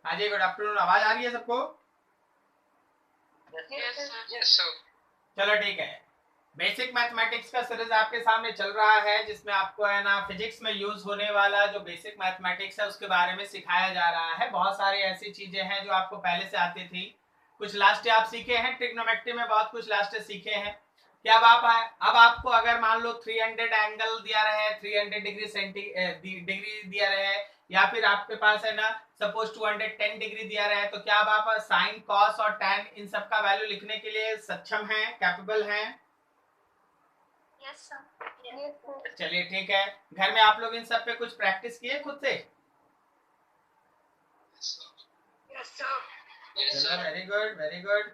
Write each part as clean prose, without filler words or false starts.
हाँ जी, good afternoon. आवाज आ रही है सबको? Yes sir. चलो ठीक है। बेसिक मैथमेटिक्स का सीरीज आपके सामने चल रहा है, जिसमें आपको है ना फिजिक्स में यूज होने वाला जो बेसिक मैथमेटिक्स है उसके बारे में सिखाया जा रहा है। बहुत सारी ऐसी चीजें हैं जो आपको पहले से आती थी। कुछ लास्ट आप सीखे हैं, ट्रिग्नोमेट्री में बहुत कुछ लास्ट सीखे हैं। कि अब आपको अगर मान लो 300 एंगल दिया रहे, 300 डिग्री दिया रहे, या फिर आपके पास है ना सपोज 210 डिग्री दिया रहे, तो क्या अब आप साइन कॉस और टैन इन सब का वैल्यू लिखने के लिए सक्षम हैं, कैपेबल हैं? Yes sir. चलिए ठीक है। घर में आप लोग इन सब पे कुछ प्रैक्टिस किए खुद से? Yes sir. चलो वेरी गुड वेरी गुड।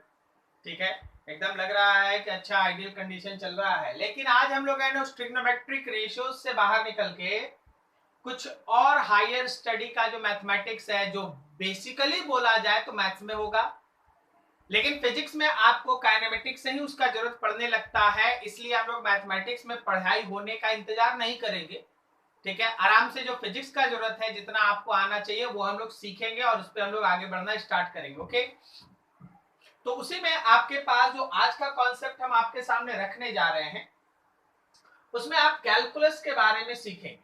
ठीक है, एकदम लग रहा है कि अच्छा आइडियल कंडीशन चल रहा है। लेकिन आज हम लोग है ना ट्रिग्नोमेट्रिक रेशियोज से बाहर निकल के कुछ और हायर स्टडी का जो मैथमेटिक्स है, जो बेसिकली बोला जाए तो मैथ्स में होगा, लेकिन फिजिक्स में आपको काइनेमेटिक्स से ही उसका जरूरत पड़ने लगता है। इसलिए हम लोग मैथमेटिक्स में पढ़ाई होने का इंतजार नहीं करेंगे। ठीक है, आराम से जो फिजिक्स का जरूरत है, जितना आपको आना चाहिए वो हम लोग सीखेंगे और उस पर हम लोग आगे बढ़ना स्टार्ट करेंगे। ओके, तो उसी में आपके पास जो आज का कॉन्सेप्ट हम आपके सामने रखने जा रहे हैं, उसमें आप कैलकुलस के बारे में सीखेंगे।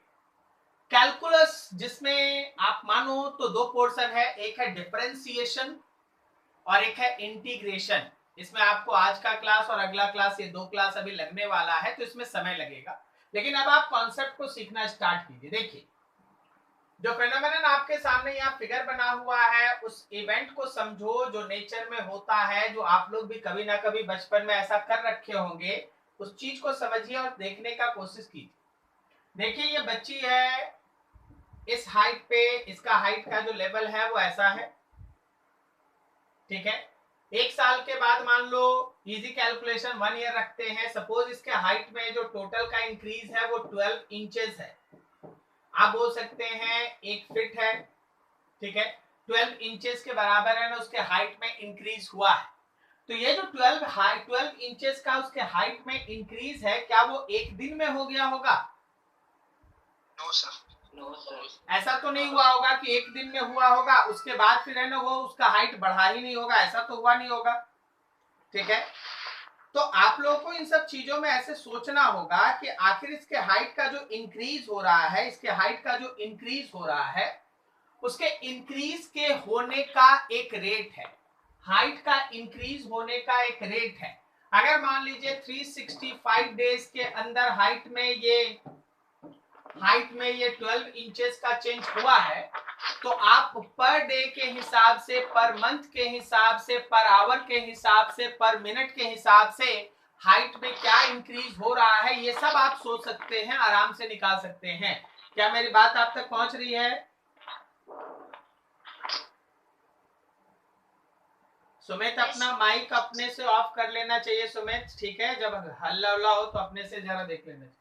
कैलकुलस जिसमें आप मानो तो दो पोर्शन है, एक है डिफरेंशिएशन और एक है इंटीग्रेशन। इसमें आपको आज का क्लास और अगला क्लास, ये दो क्लास अभी लगने वाला है, तो इसमें समय लगेगा। लेकिन अब आप कॉन्सेप्ट को सीखना स्टार्ट कीजिए। देखिए, जो फेनोमेनन आपके सामने यहाँ फिगर बना हुआ है, उस इवेंट को समझो जो नेचर में होता है, जो आप लोग भी कभी ना कभी बचपन में ऐसा कर रखे होंगे। उस चीज को समझिए और देखने का कोशिश कीजिए। देखिए, ये बच्ची है, इस हाइट पे इसका हाइट का जो लेवल है वो ऐसा है। ठीक है, एक साल के बाद मान लो इजी कैलकुलेशन 1 ईयर रखते हैं, सपोज इसके हाइट में जो टोटल का इंक्रीज है वो 12 इंचेस है। आप बोल सकते हैं 1 फीट है। ठीक है, 12 इंचेस के बराबर है ना उसके हाइट में इंक्रीज हुआ है। तो ये जो 12 इंचेस का उसके हाइट में इंक्रीज है, क्या वो एक दिन में हो गया होगा? No sir. No sir. ऐसा तो नहीं हुआ होगा कि एक दिन में हुआ होगा उसके बाद फिर है ना वो उसका हाइट बढ़ा ही नहीं होगा, ऐसा तो हुआ नहीं होगा। ठीक है, तो आप लोगों को इन सब चीजों में ऐसे सोचना होगा कि आखिर इसके हाइट का जो इंक्रीज हो रहा है, इसके हाइट का जो इंक्रीज हो रहा है, उसके इंक्रीज के होने का एक रेट है। हाइट का इंक्रीज होने का एक रेट है। अगर मान लीजिए 365 डेज के अंदर हाइट में ये 12 इंचेस का चेंज हुआ है, तो आप पर डे के हिसाब से, पर मंथ के हिसाब से, पर आवर के हिसाब से, पर मिनट के हिसाब से हाइट में क्या इंक्रीज हो रहा है, ये सब आप सोच सकते हैं, आराम से निकाल सकते हैं। क्या मेरी बात आप तक पहुंच रही है? सुमित, अपना माइक अपने से ऑफ कर लेना चाहिए सुमित। ठीक है, जब हल्ला उल्ला हो तो अपने से जरा देख लेना चाहिए।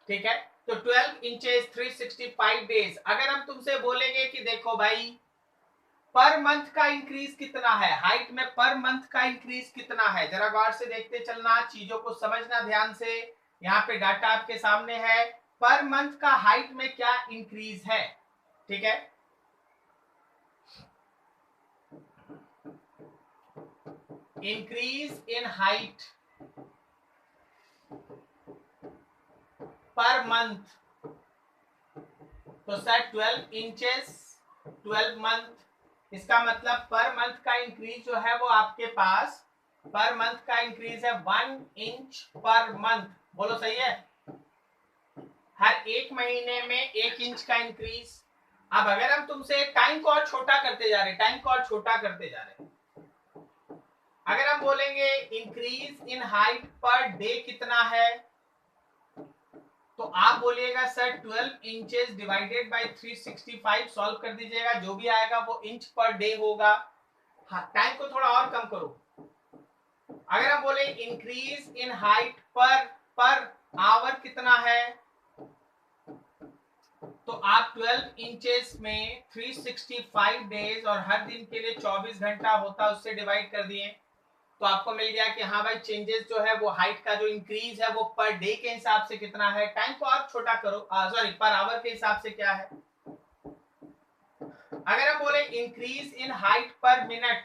ठीक है, तो 12 इंचेस 365 डेज। अगर हम तुमसे बोलेंगे कि देखो भाई पर मंथ का इंक्रीज कितना है, हाइट में पर मंथ का इंक्रीज कितना है, जरा गौर से देखते चलना, चीजों को समझना ध्यान से। यहाँ पे डाटा आपके सामने है, पर मंथ का हाइट में क्या इंक्रीज है। ठीक है, increase in height per month, तो सर 12 इंचेस 12 मंथ, इसका मतलब पर मंथ का इंक्रीज जो है वो आपके पास, पर मंथ का इंक्रीज है 1 इंच पर मंथ। बोलो सही है? हर एक महीने में 1 इंच का इंक्रीज। अब अगर हम तुमसे टाइम को और छोटा करते जा रहे, टाइम को और छोटा करते जा रहे, अगर हम बोलेंगे increase in height per day कितना है, तो आप बोलिएगा sir 12 inches divided by 365, solve कर दीजिएगा, जो भी आएगा वो इंच पर डे होगा। हाँ, टाइम को थोड़ा और कम करो। अगर हम बोले increase in height per hour कितना है, तो आप 12 इंचेस में 365 डेज और हर दिन के लिए 24 घंटा होता है, उससे डिवाइड कर दिए, तो आपको मिल गया कि हाँ भाई चेंजेस जो है वो हाइट का जो इंक्रीज है वो पर डे के हिसाब से कितना है। टाइम को और छोटा करो, सॉरी पर आवर के हिसाब से क्या है। अगर हम बोले increase in height per minute,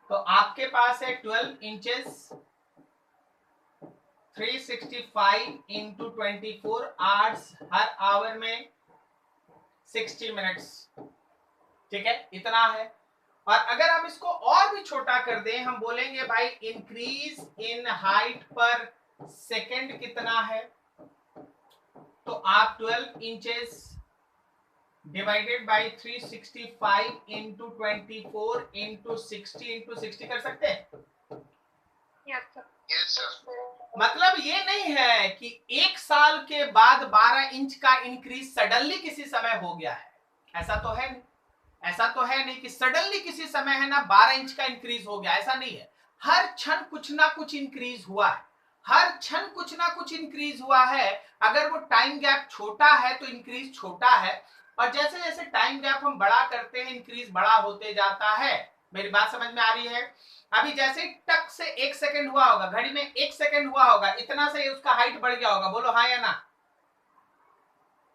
तो आपके पास है 12 इंचेस 365 इंटू 24 आवर्स, हर आवर में 60 मिनट्स, ठीक है, इतना है। और अगर हम इसको और भी छोटा कर दें, हम बोलेंगे भाई इंक्रीज इन हाइट पर सेकंड कितना है, तो आप 12 inches divided by 365 into 24 into 60 कर सकते हैं। Yes, sir. मतलब ये नहीं है कि एक साल के बाद 12 इंच का इंक्रीज सडनली किसी समय हो गया है, ऐसा तो है नहीं। ऐसा तो है नहीं कि सडनली किसी समय है ना 12 इंच का इंक्रीज हो गया, ऐसा नहीं है। हर क्षण कुछ ना कुछ इंक्रीज हुआ है, हर क्षण कुछ ना कुछ इंक्रीज हुआ है। अगर वो टाइम गैप छोटा है तो इंक्रीज छोटा है, और जैसे जैसे टाइम गैप हम बड़ा करते हैं इंक्रीज बड़ा होते जाता है। मेरी बात समझ में आ रही है? अभी जैसे टक से 1 सेकंड हुआ होगा, घड़ी में 1 सेकंड हुआ होगा, इतना से उसका हाइट बढ़ गया होगा, बोलो हाँ या ना?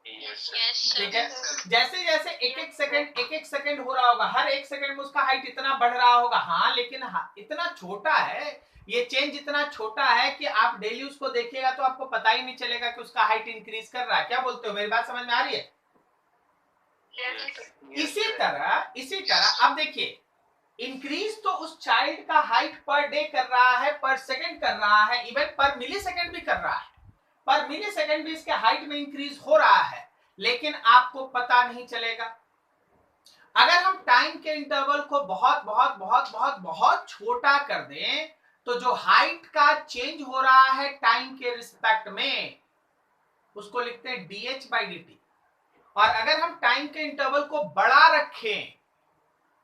ठीक है, जैसे जैसे एक एक सेकंड हो रहा होगा, हर 1 सेकंड में उसका हाइट इतना बढ़ रहा होगा। हाँ, लेकिन इतना छोटा है, ये चेंज इतना छोटा है कि आप डेली उसको देखिएगा तो आपको पता ही नहीं चलेगा कि उसका हाइट इंक्रीज कर रहा है। क्या बोलते हो, मेरी बात समझ में आ रही है? इसी तरह अब देखिए, इंक्रीज तो उस चाइल्ड का हाइट पर डे कर रहा है, पर सेकंड कर रहा है, इवन पर मिली सेकंड भी कर रहा है, पर मिली सेकंड भी इसके हाइट में इंक्रीज हो रहा है, लेकिन आपको पता नहीं चलेगा। अगर हम टाइम के इंटरवल को बहुत बहुत बहुत बहुत बहुत छोटा कर दें, तो जो हाइट का चेंज हो रहा है टाइम के रिस्पेक्ट में, उसको लिखते हैं dh/dt। और अगर हम टाइम के इंटरवल को बड़ा रखें,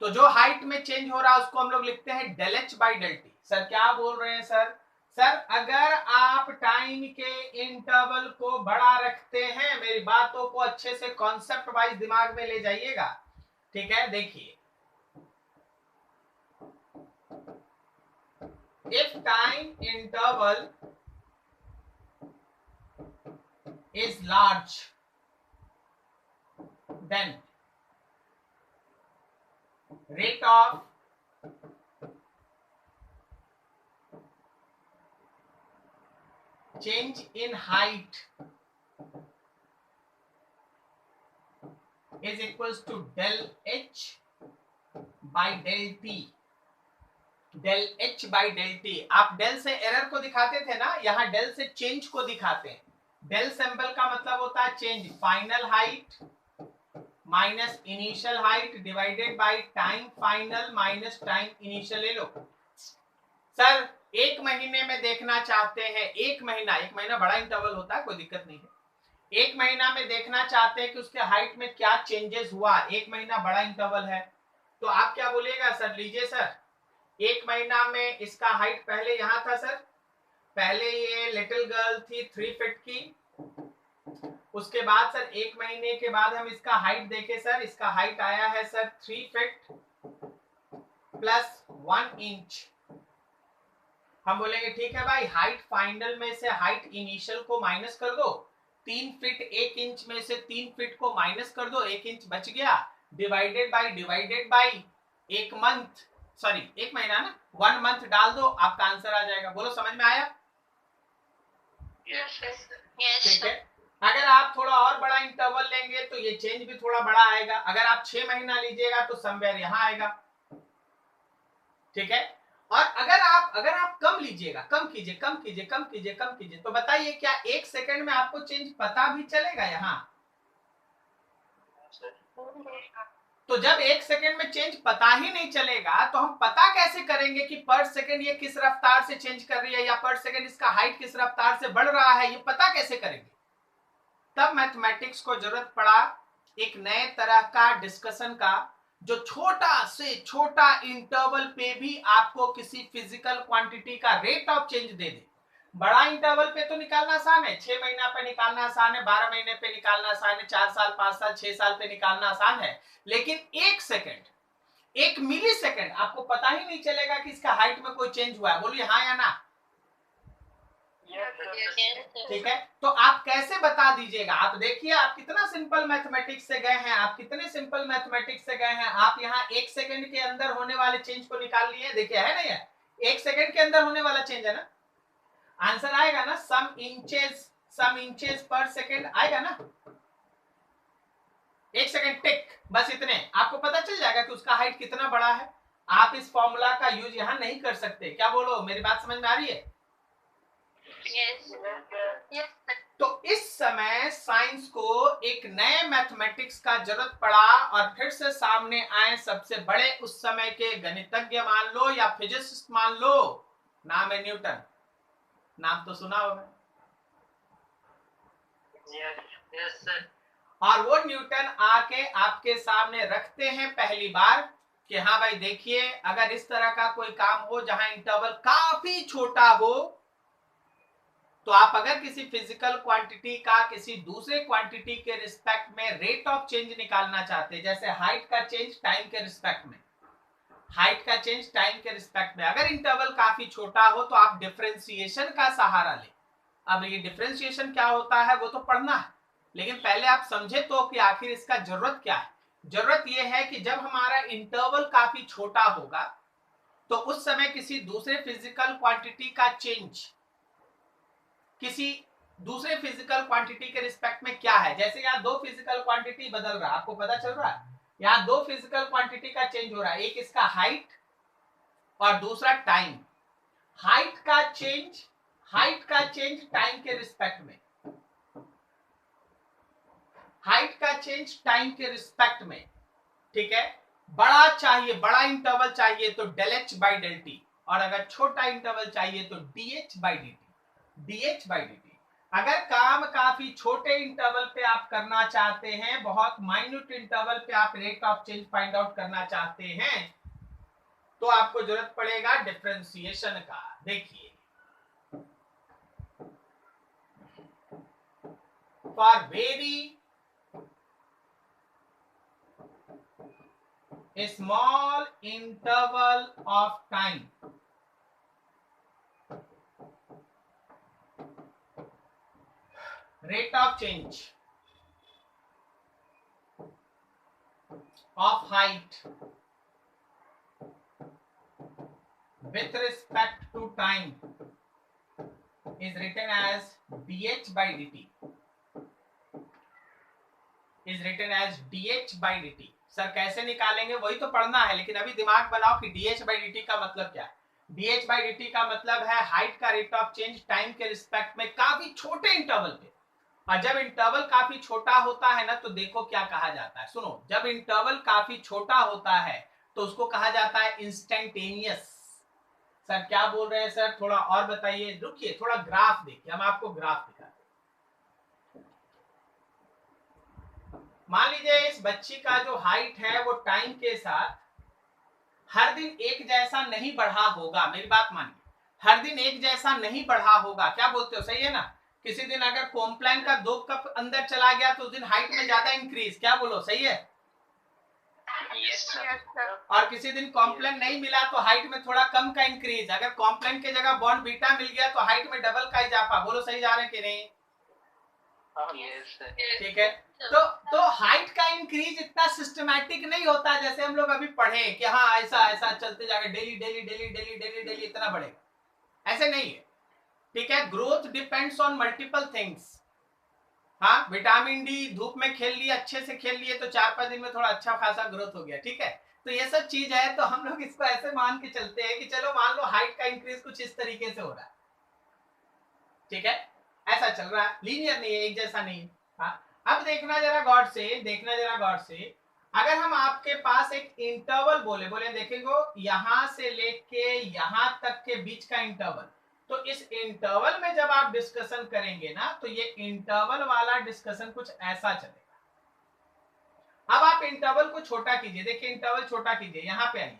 तो जो हाइट में चेंज हो रहा है उसको हम लोग लिखते हैं ∂h/∂t। सर क्या बोल रहे हैं सर? सर अगर आप टाइम के इंटरवल को बड़ा रखते हैं, मेरी बातों को अच्छे से कॉन्सेप्ट वाइज दिमाग में ले जाइएगा, ठीक है? देखिए, if time interval is large, then rate of change in height is equals to ∂h/∂t। ∂h/∂t, आप डेल से एरर को दिखाते थे ना, यहां डेल से चेंज को दिखाते हैं। डेल सिंबल का मतलब होता है change, final height minus initial height divided by time final minus time initial. ले लो सर, 1 महीने में देखना चाहते हैं, 1 महीना बड़ा इंटरवल होता है, कोई दिक्कत नहीं है। 1 महीना में देखना चाहते हैं कि उसके हाइट में क्या चेंजेस हुआ, 1 महीना बड़ा इंटरवल है, तो आप क्या बोलिएगा? सर लीजिए सर, 1 महीना में इसका हाइट पहले यहां था सर, पहले ये लिटिल गर्ल थी 3 फीट की, उसके बाद सर 1 महीने के बाद हम इसका हाइट देखे सर, इसका हाइट आया है सर 3 फीट प्लस 1 इंच। हम बोलेंगे ठीक है भाई, हाइट फाइनल में से हाइट इनिशियल को माइनस कर दो, 3 फीट 1 इंच में से 3 फीट को माइनस कर दो, 1 इंच बच गया, डिवाइडेड बाय 1 मंथ, सॉरी 1 महीना ना, 1 मंथ डाल दो, आपका आंसर आ जाएगा। बोलो समझ में आया? ठीक है। अगर आप थोड़ा और बड़ा इंटरवल लेंगे तो ये चेंज भी थोड़ा बड़ा आएगा। अगर आप 6 महीना लीजिएगा तो समवेयर यहां आएगा, ठीक है। और अगर आप कम लीजिएगा, कम कीजिए, तो बताइए क्या 1 सेकंड में आपको चेंज पता भी चलेगा यहां? तो जब 1 सेकंड में चेंज पता ही नहीं चलेगा, तो हम पता कैसे करेंगे कि पर सेकंड ये किस रफ्तार से चेंज कर रही है, या पर सेकंड इसका हाइट किस रफ्तार से बढ़ रहा है, ये पता कैसे करेंगे? तब मैथमेटिक्स को जरूरत पड़ा एक नए तरह का डिस्कशन का, जो छोटा से छोटा इंटरवल पे भी आपको किसी फिजिकल क्वांटिटी का रेट ऑफ चेंज दे दे। बड़ा इंटरवल पे तो निकालना आसान है, 6 महीना पे निकालना आसान है, 12 महीने पे निकालना आसान है, 4 साल 5 साल 6 साल पे निकालना आसान है, लेकिन 1 सेकंड 1 मिली सेकंड आपको पता ही नहीं चलेगा कि इसका हाइट में कोई चेंज हुआ है। बोलिए हाँ या ना? ठीक है, तो आप कैसे बता दीजिएगा? आप देखिए आप कितना सिंपल मैथमेटिक्स से गए हैं, आप कितने सिंपल मैथमेटिक्स से गए हैं। आप यहाँ 1 सेकंड के अंदर होने वाले चेंज को निकाल लिए, देखिए है ना, ये 1 सेकंड के अंदर होने वाला चेंज है ना। आंसर आएगा ना, सम इंचेस पर सेकंड आएगा ना। 1 सेकंड टिक, बस इतने आपको पता चल जाएगा कि उसका हाइट कितना बड़ा है। आप इस फॉर्मूला का यूज यहाँ नहीं कर सकते। क्या बोलो, मेरी बात समझ में आ रही है? Yes. तो इस समय साइंस को एक नए मैथमेटिक्स का जरूरत पड़ा और फिर से सामने आए सबसे बड़े उस समय के गणितज्ञ मान लो या फिजिसिस्ट मान लो, नाम है न्यूटन। नाम तो सुना होगा। Yes, sir. और वो न्यूटन आके आपके सामने रखते हैं पहली बार कि हाँ भाई देखिए, अगर इस तरह का कोई काम हो जहां इंटरवल काफी छोटा हो, तो आप अगर किसी फिजिकल क्वांटिटी का किसी दूसरे क्वांटिटी के रिस्पेक्ट में रेट ऑफ चेंज निकालना चाहते हैं, जैसे हाइट का चेंज टाइम के रिस्पेक्ट में, हाइट का चेंज टाइम के रिस्पेक्ट में, अगर इंटरवल काफी छोटा हो तो आप डिफरेंशिएशन का सहारा लें। अब ये डिफरेंशिएशन क्या होता है वो तो पढ़ना है, लेकिन पहले आप समझे तो कि आखिर इसका जरूरत क्या है। जरूरत यह है कि जब हमारा इंटरवल काफी छोटा होगा तो उस समय किसी दूसरे फिजिकल क्वांटिटी का चेंज किसी दूसरे फिजिकल क्वांटिटी के रिस्पेक्ट में क्या है। जैसे यहाँ दो फिजिकल क्वांटिटी बदल रहा है, आपको पता चल रहा है, यहाँ दो फिजिकल क्वांटिटी का चेंज हो रहा है, एक इसका हाइट और दूसरा टाइम। हाइट का चेंज टाइम के रिस्पेक्ट में, हाइट का चेंज टाइम के रिस्पेक्ट में, ठीक है। बड़ा चाहिए, बड़ा इंटरवल चाहिए तो del h by del t, और अगर छोटा इंटरवल चाहिए तो dh by dt। अगर काम काफी छोटे इंटरवल पे आप करना चाहते हैं, बहुत माइन्यूट इंटरवल पे आप rate of change find out करना चाहते हैं, तो आपको जरूरत पड़ेगा डिफरेंशिएशन का। देखिए, for very small interval of time, rate of change of height with respect to time is written as dh by dt, sir कैसे निकालेंगे वही तो पढ़ना है, लेकिन अभी दिमाग बनाओ कि dh by dt का मतलब क्या है। dh by dt का मतलब है हाइट का रेट ऑफ चेंज टाइम के रिस्पेक्ट में काफी छोटे इंटरवल पे। और जब इंटरवल काफी छोटा होता है ना, तो देखो क्या कहा जाता है, सुनो, जब इंटरवल काफी छोटा होता है तो उसको कहा जाता है इंस्टेंटेनियस। सर क्या बोल रहे हैं सर, थोड़ा और बताइए, रुकिए थोड़ा ग्राफ देखिए, हम आपको ग्राफ दिखाते हैं। मान लीजिए इस बच्ची का जो हाइट है वो टाइम के साथ हर दिन एक जैसा नहीं बढ़ा होगा, मेरी बात मानिए, हर दिन एक जैसा नहीं बढ़ा होगा। क्या बोलते हो, सही है ना? किसी दिन अगर कॉम्प्लान का 2 कप अंदर चला गया तो उस दिन हाइट में ज्यादा इंक्रीज, क्या बोलो, सही है? Yes, sir. और किसी दिन कॉम्प्लान नहीं मिला तो हाइट में थोड़ा कम का इंक्रीज। अगर कॉम्प्लान के जगह बॉन्ड बीटा मिल गया तो हाइट में डबल का इजाफा। बोलो सही जा रहे हैं कि नहीं? Yes, sir. ठीक है, तो हाइट का इंक्रीज इतना सिस्टमैटिक नहीं होता जैसे हम लोग अभी पढ़े कि हाँ ऐसा ऐसा चलते जाएगा, daily daily daily daily daily daily इतना बढ़ेगा, ऐसे नहीं है। ठीक है, growth depends on multiple things. हाँ, विटामिन डी धूप में खेल लिए, अच्छे से खेल लिए तो 4-5 दिन में थोड़ा अच्छा खासा ग्रोथ हो गया, ठीक है। तो ये सब चीज है, तो हम लोग इसको ऐसे मान के चलते हैं कि चलो मान लो हाइट का इंक्रीज कुछ इस तरीके से हो रहा है, ठीक है, ऐसा चल रहा है, लीनियर नहीं है, एक जैसा नहीं है। हाँ, अब देखना जरा गौर से, अगर हम आपके पास एक इंटरवल बोले देखेंगे यहां से लेके यहां तक के बीच का इंटरवल, तो इस इंटरवल में जब आप डिस्कशन करेंगे ना, तो ये इंटरवल वाला डिस्कशन कुछ ऐसा चलेगा। अब आप इंटरवल को छोटा कीजिए, देखिए इंटरवल छोटा कीजिए, यहां पे आइए,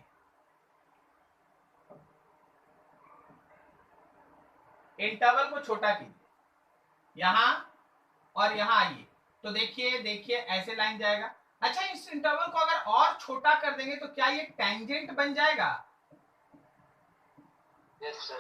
इंटरवल को छोटा कीजिए, यहां और यहां आइए, तो देखिए ऐसे लाइन जाएगा। अच्छा, इस इंटरवल को अगर और छोटा कर देंगे तो क्या ये टेंजेंट बन जाएगा? Yes, sir.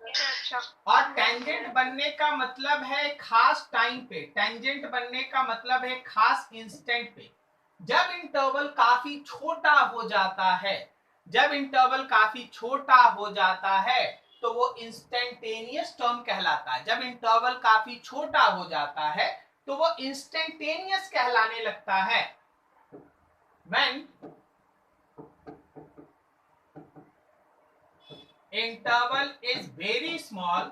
अच्छा। और टेंजेंट बनने का मतलब है खास टाइम पे, टेंजेंट बनने का मतलब है खास इंस्टेंट पे। जब इंटरवल काफी छोटा हो जाता है, जब इंटरवल काफी छोटा हो जाता है तो वो इंस्टेंटेनियस टर्म कहलाता है। जब इंटरवल काफी छोटा हो जाता है तो वो इंस्टेंटेनियस कहलाने लगता है। When interval is very small,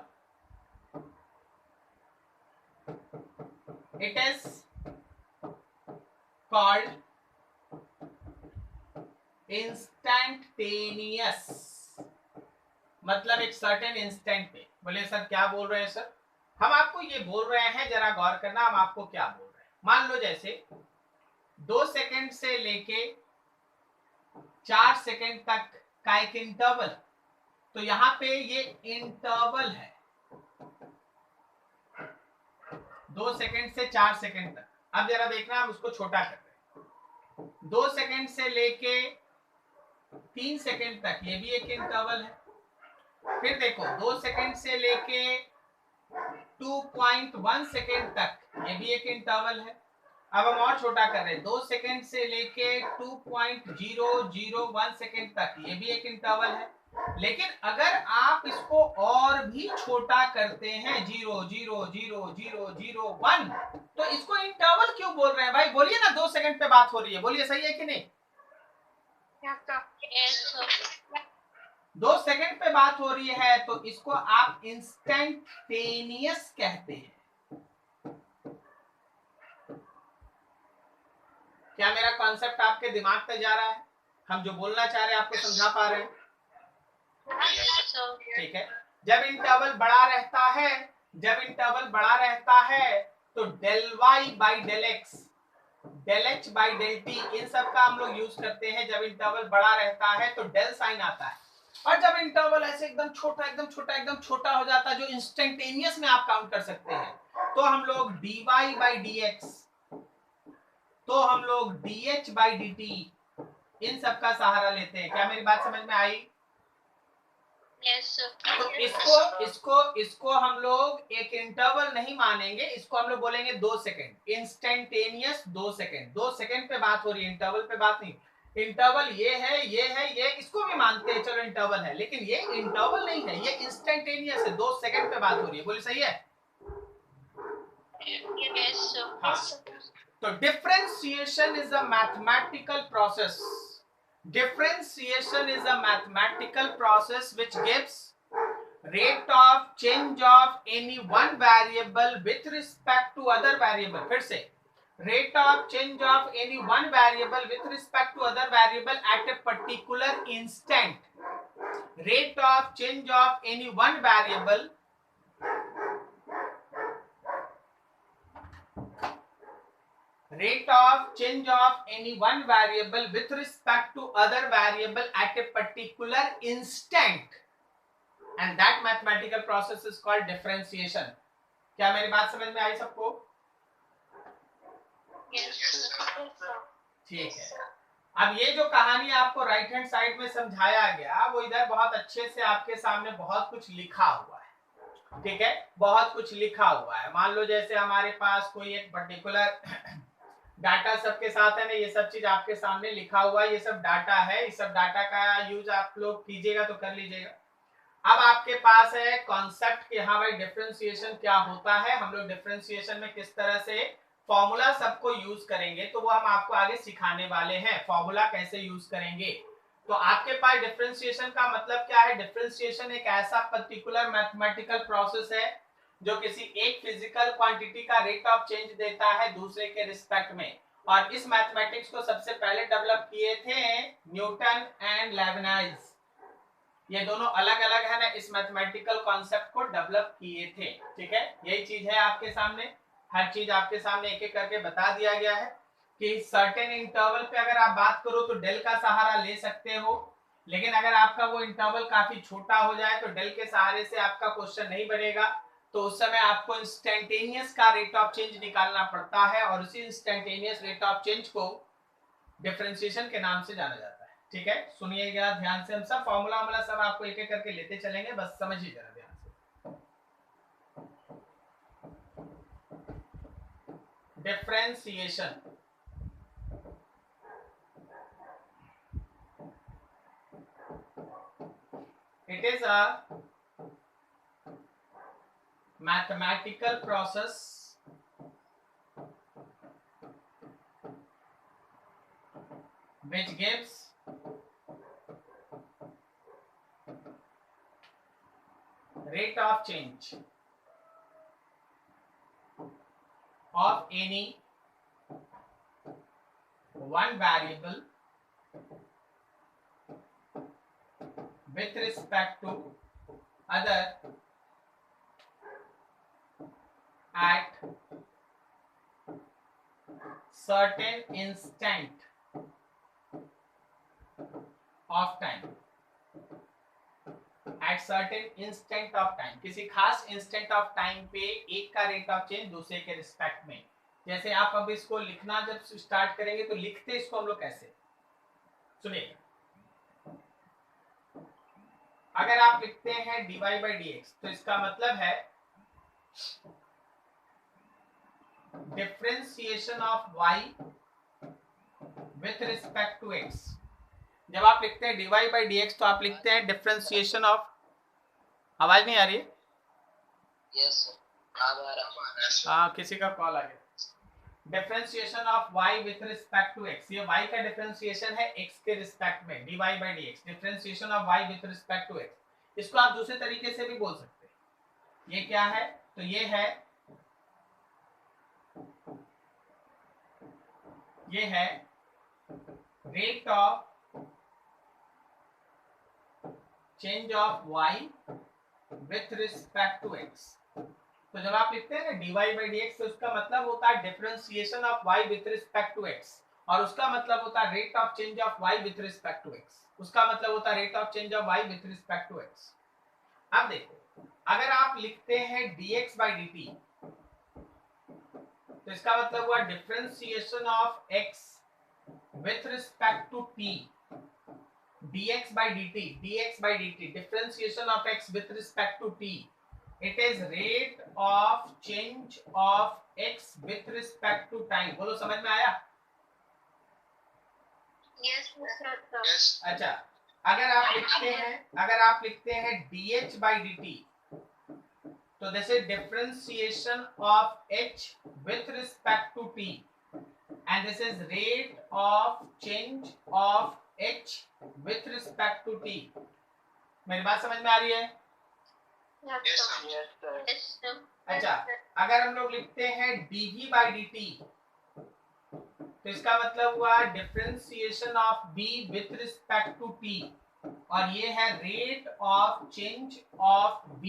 it is called instantaneous. मतलब एक सर्टेन इंस्टेंट पे। बोले सर क्या बोल रहे हैं सर? हम आपको ये बोल रहे हैं, जरा गौर करना हम आपको क्या बोल रहे हैं। मान लो जैसे 2 सेकंड से लेके 4 सेकंड तक का एक इंटरवल, तो यहां पे ये इंटरवल है 2 सेकंड से 4 सेकंड तक। अब जरा देखना, हम उसको छोटा कर रहे हैं। 2 सेकंड से लेके 3 सेकंड तक ये भी एक इंटरवल है। फिर देखो 2 सेकंड से लेके 2.1 सेकंड तक ये भी एक इंटरवल है। अब हम और छोटा कर रहे हैं, 2 सेकंड से लेके 2.001 सेकंड तक ये भी एक इंटरवल है। लेकिन अगर आप इसको और भी छोटा करते हैं 0.00001, तो इसको इंटरवल क्यों बोल रहे हैं भाई? बोलिए ना, 2 सेकंड पे बात हो रही है, बोलिए सही है कि नहीं? 2 सेकंड पे बात हो रही है तो इसको आप इंस्टेंटेनियस कहते हैं। क्या मेरा कॉन्सेप्ट आपके दिमाग पे जा रहा है? हम जो बोलना चाह रहे हैं आपको समझा पा रहे हैं? ठीक है। जब इंटरवल बड़ा रहता है, जब इंटरवल बड़ा रहता है तो del y by del x, del h by del t, इन सब का हम लोग यूज करते हैं। जब इंटरवल बड़ा रहता है तो डेल साइन आता है। और जब इंटरवल ऐसे एकदम छोटा एकदम छोटा एकदम छोटा हो जाता है, जो इंस्टेंटेनियस में आप काउंट कर सकते हैं, तो हम लोग dy बाई डी एक्स, तो हम लोग dh बाई डी टी, इन सब का सहारा लेते हैं। क्या मेरी बात समझ में आई? Yes, sir. तो इसको हम लोग एक इंटरवल नहीं मानेंगे, इसको हम लोग बोलेंगे 2 सेकंड। इंस्टेंटेनियस 2 सेकंड, 2 सेकंड पे बात हो रही है, इंटरवल पे बात नहीं। इंटरवल ये है, ये है, ये इसको भी मानते हैं, चलो इंटरवल है, लेकिन ये इंटरवल नहीं है, ये इंस्टेंटेनियस है, 2 सेकंड पे बात हो रही है। बोले सही है? Yes, sir. हाँ। तो differentiation is a mathematical process. Differentiation is a mathematical process which gives rate of change of any one variable with respect to other variable. फिर से, rate of change of any one variable with respect to other variable at a particular instant. Rate of change of any one variable rate of change of any one variable with respect to other variable at a particular instant, and that mathematical process is called differentiation. क्या मेरी बात समझ में आई सबको? Yes, sir. ठीक है। अब ये जो कहानी आपको राइट हैंड साइड में समझाया गया, वो इधर बहुत अच्छे से आपके सामने बहुत कुछ लिखा हुआ है। ठीक है, बहुत कुछ लिखा हुआ है। मान लो जैसे हमारे पास कोई एक पर्टिकुलर डाटा सबके साथ है ना, ये सब चीज आपके सामने लिखा हुआ है, ये सब डाटा है, इस सब डाटा का यूज आप लोग कीजिएगा तो कर लीजिएगा। अब आपके पास है कॉन्सेप्ट कि हाँ भाई डिफरेंशिएशन क्या होता है, हम लोग डिफरेंशिएशन में किस तरह से फॉर्मूला सबको यूज करेंगे, तो वो हम आपको आगे सिखाने वाले हैं, फॉर्मूला कैसे यूज करेंगे। तो आपके पास डिफरेंशिएशन का मतलब क्या है? डिफरेंशिएशन एक ऐसा पर्टिकुलर मैथमेटिकल प्रोसेस है जो किसी एक फिजिकल क्वांटिटी का रेट ऑफ चेंज देता है दूसरे के रिस्पेक्ट में। और इस मैथमेटिक्स को सबसे पहले डेवलप किए थे न्यूटन एंड लेबनाइज। ये दोनों अलग अलग है ना, इस मैथमेटिकल कॉन्सेप्ट को डेवलप किए थे। ठीक है, यही चीज है आपके सामने, हर चीज आपके सामने एक एक करके बता दिया गया है कि सर्टेन इंटरवल पे अगर आप बात करो तो डेल का सहारा ले सकते हो, लेकिन अगर आपका वो इंटरवल काफी छोटा हो जाए तो डेल के सहारे से आपका क्वेश्चन नहीं बनेगा, तो उस समय आपको इंस्टेंटेनियस का रेट ऑफ चेंज निकालना पड़ता है, और उसी इंस्टेंटेनियस रेट ऑफ चेंज को डिफरेंशिएशन के नाम से जाना जाता है। ठीक है, सुनिएगा ध्यान से, हम सब फॉर्मूला सब आपको एक एक करके लेते चलेंगे, बस समझिए जरा ध्यान से। differentiation. It is a mathematical process which gives rate of change of any one variable with respect to other at certain instant of time. At certain instant of time, किसी खास इंस्टेंट ऑफ टाइम पे एक का rate of change दूसरे के respect में. जैसे आप अब इसको लिखना जब स्टार्ट करेंगे तो लिखते इसको हम लोग कैसे, सुनिए. अगर आप लिखते हैं dy by dx तो इसका मतलब है differentiation of y with respect to x. जब आप लिखते हैं dy by dx तो आप लिखते हैं डिफरेंशिएशन ऑफ, आवाज नहीं आ रही है? यस सर, हाँ, किसी का कॉल आ गया. Differentiation of y with respect to x. ये y का डिफरेंशिएशन है x के रिस्पेक्ट में, dy by dx. Differentiation of y with respect to x. इसको आप दूसरे तरीके से भी बोल सकते हैं. ये क्या है? तो ये है rate of change of y with respect to x. तो जब आप लिखते हैं ना dy by dx तो उसका मतलब होता है differentiation of y with respect to x, और उसका मतलब होता है rate of change of y with respect to x. उसका मतलब होता है rate of change of y with respect to x. अब देखो, अगर आप लिखते हैं dx by dt तो इसका मतलब हुआ differentiation of x with respect to t. dx by dt differentiation of x with respect to t. It is rate of change of x with respect to time. बोलो, समझ में आया? Yes, sir. अच्छा, अगर आप लिखते हैं dh by dt तो this is differentiation of h with respect to t and this is rate of change of h with respect to t. मेरी बात समझ में आ रही है? Yes, sir. Yes sir, Yes, sir. अच्छा, अगर हम लोग लिखते हैं dv by dt तो इसका मतलब हुआ differentiation of b with respect to t, और ये है rate of change of b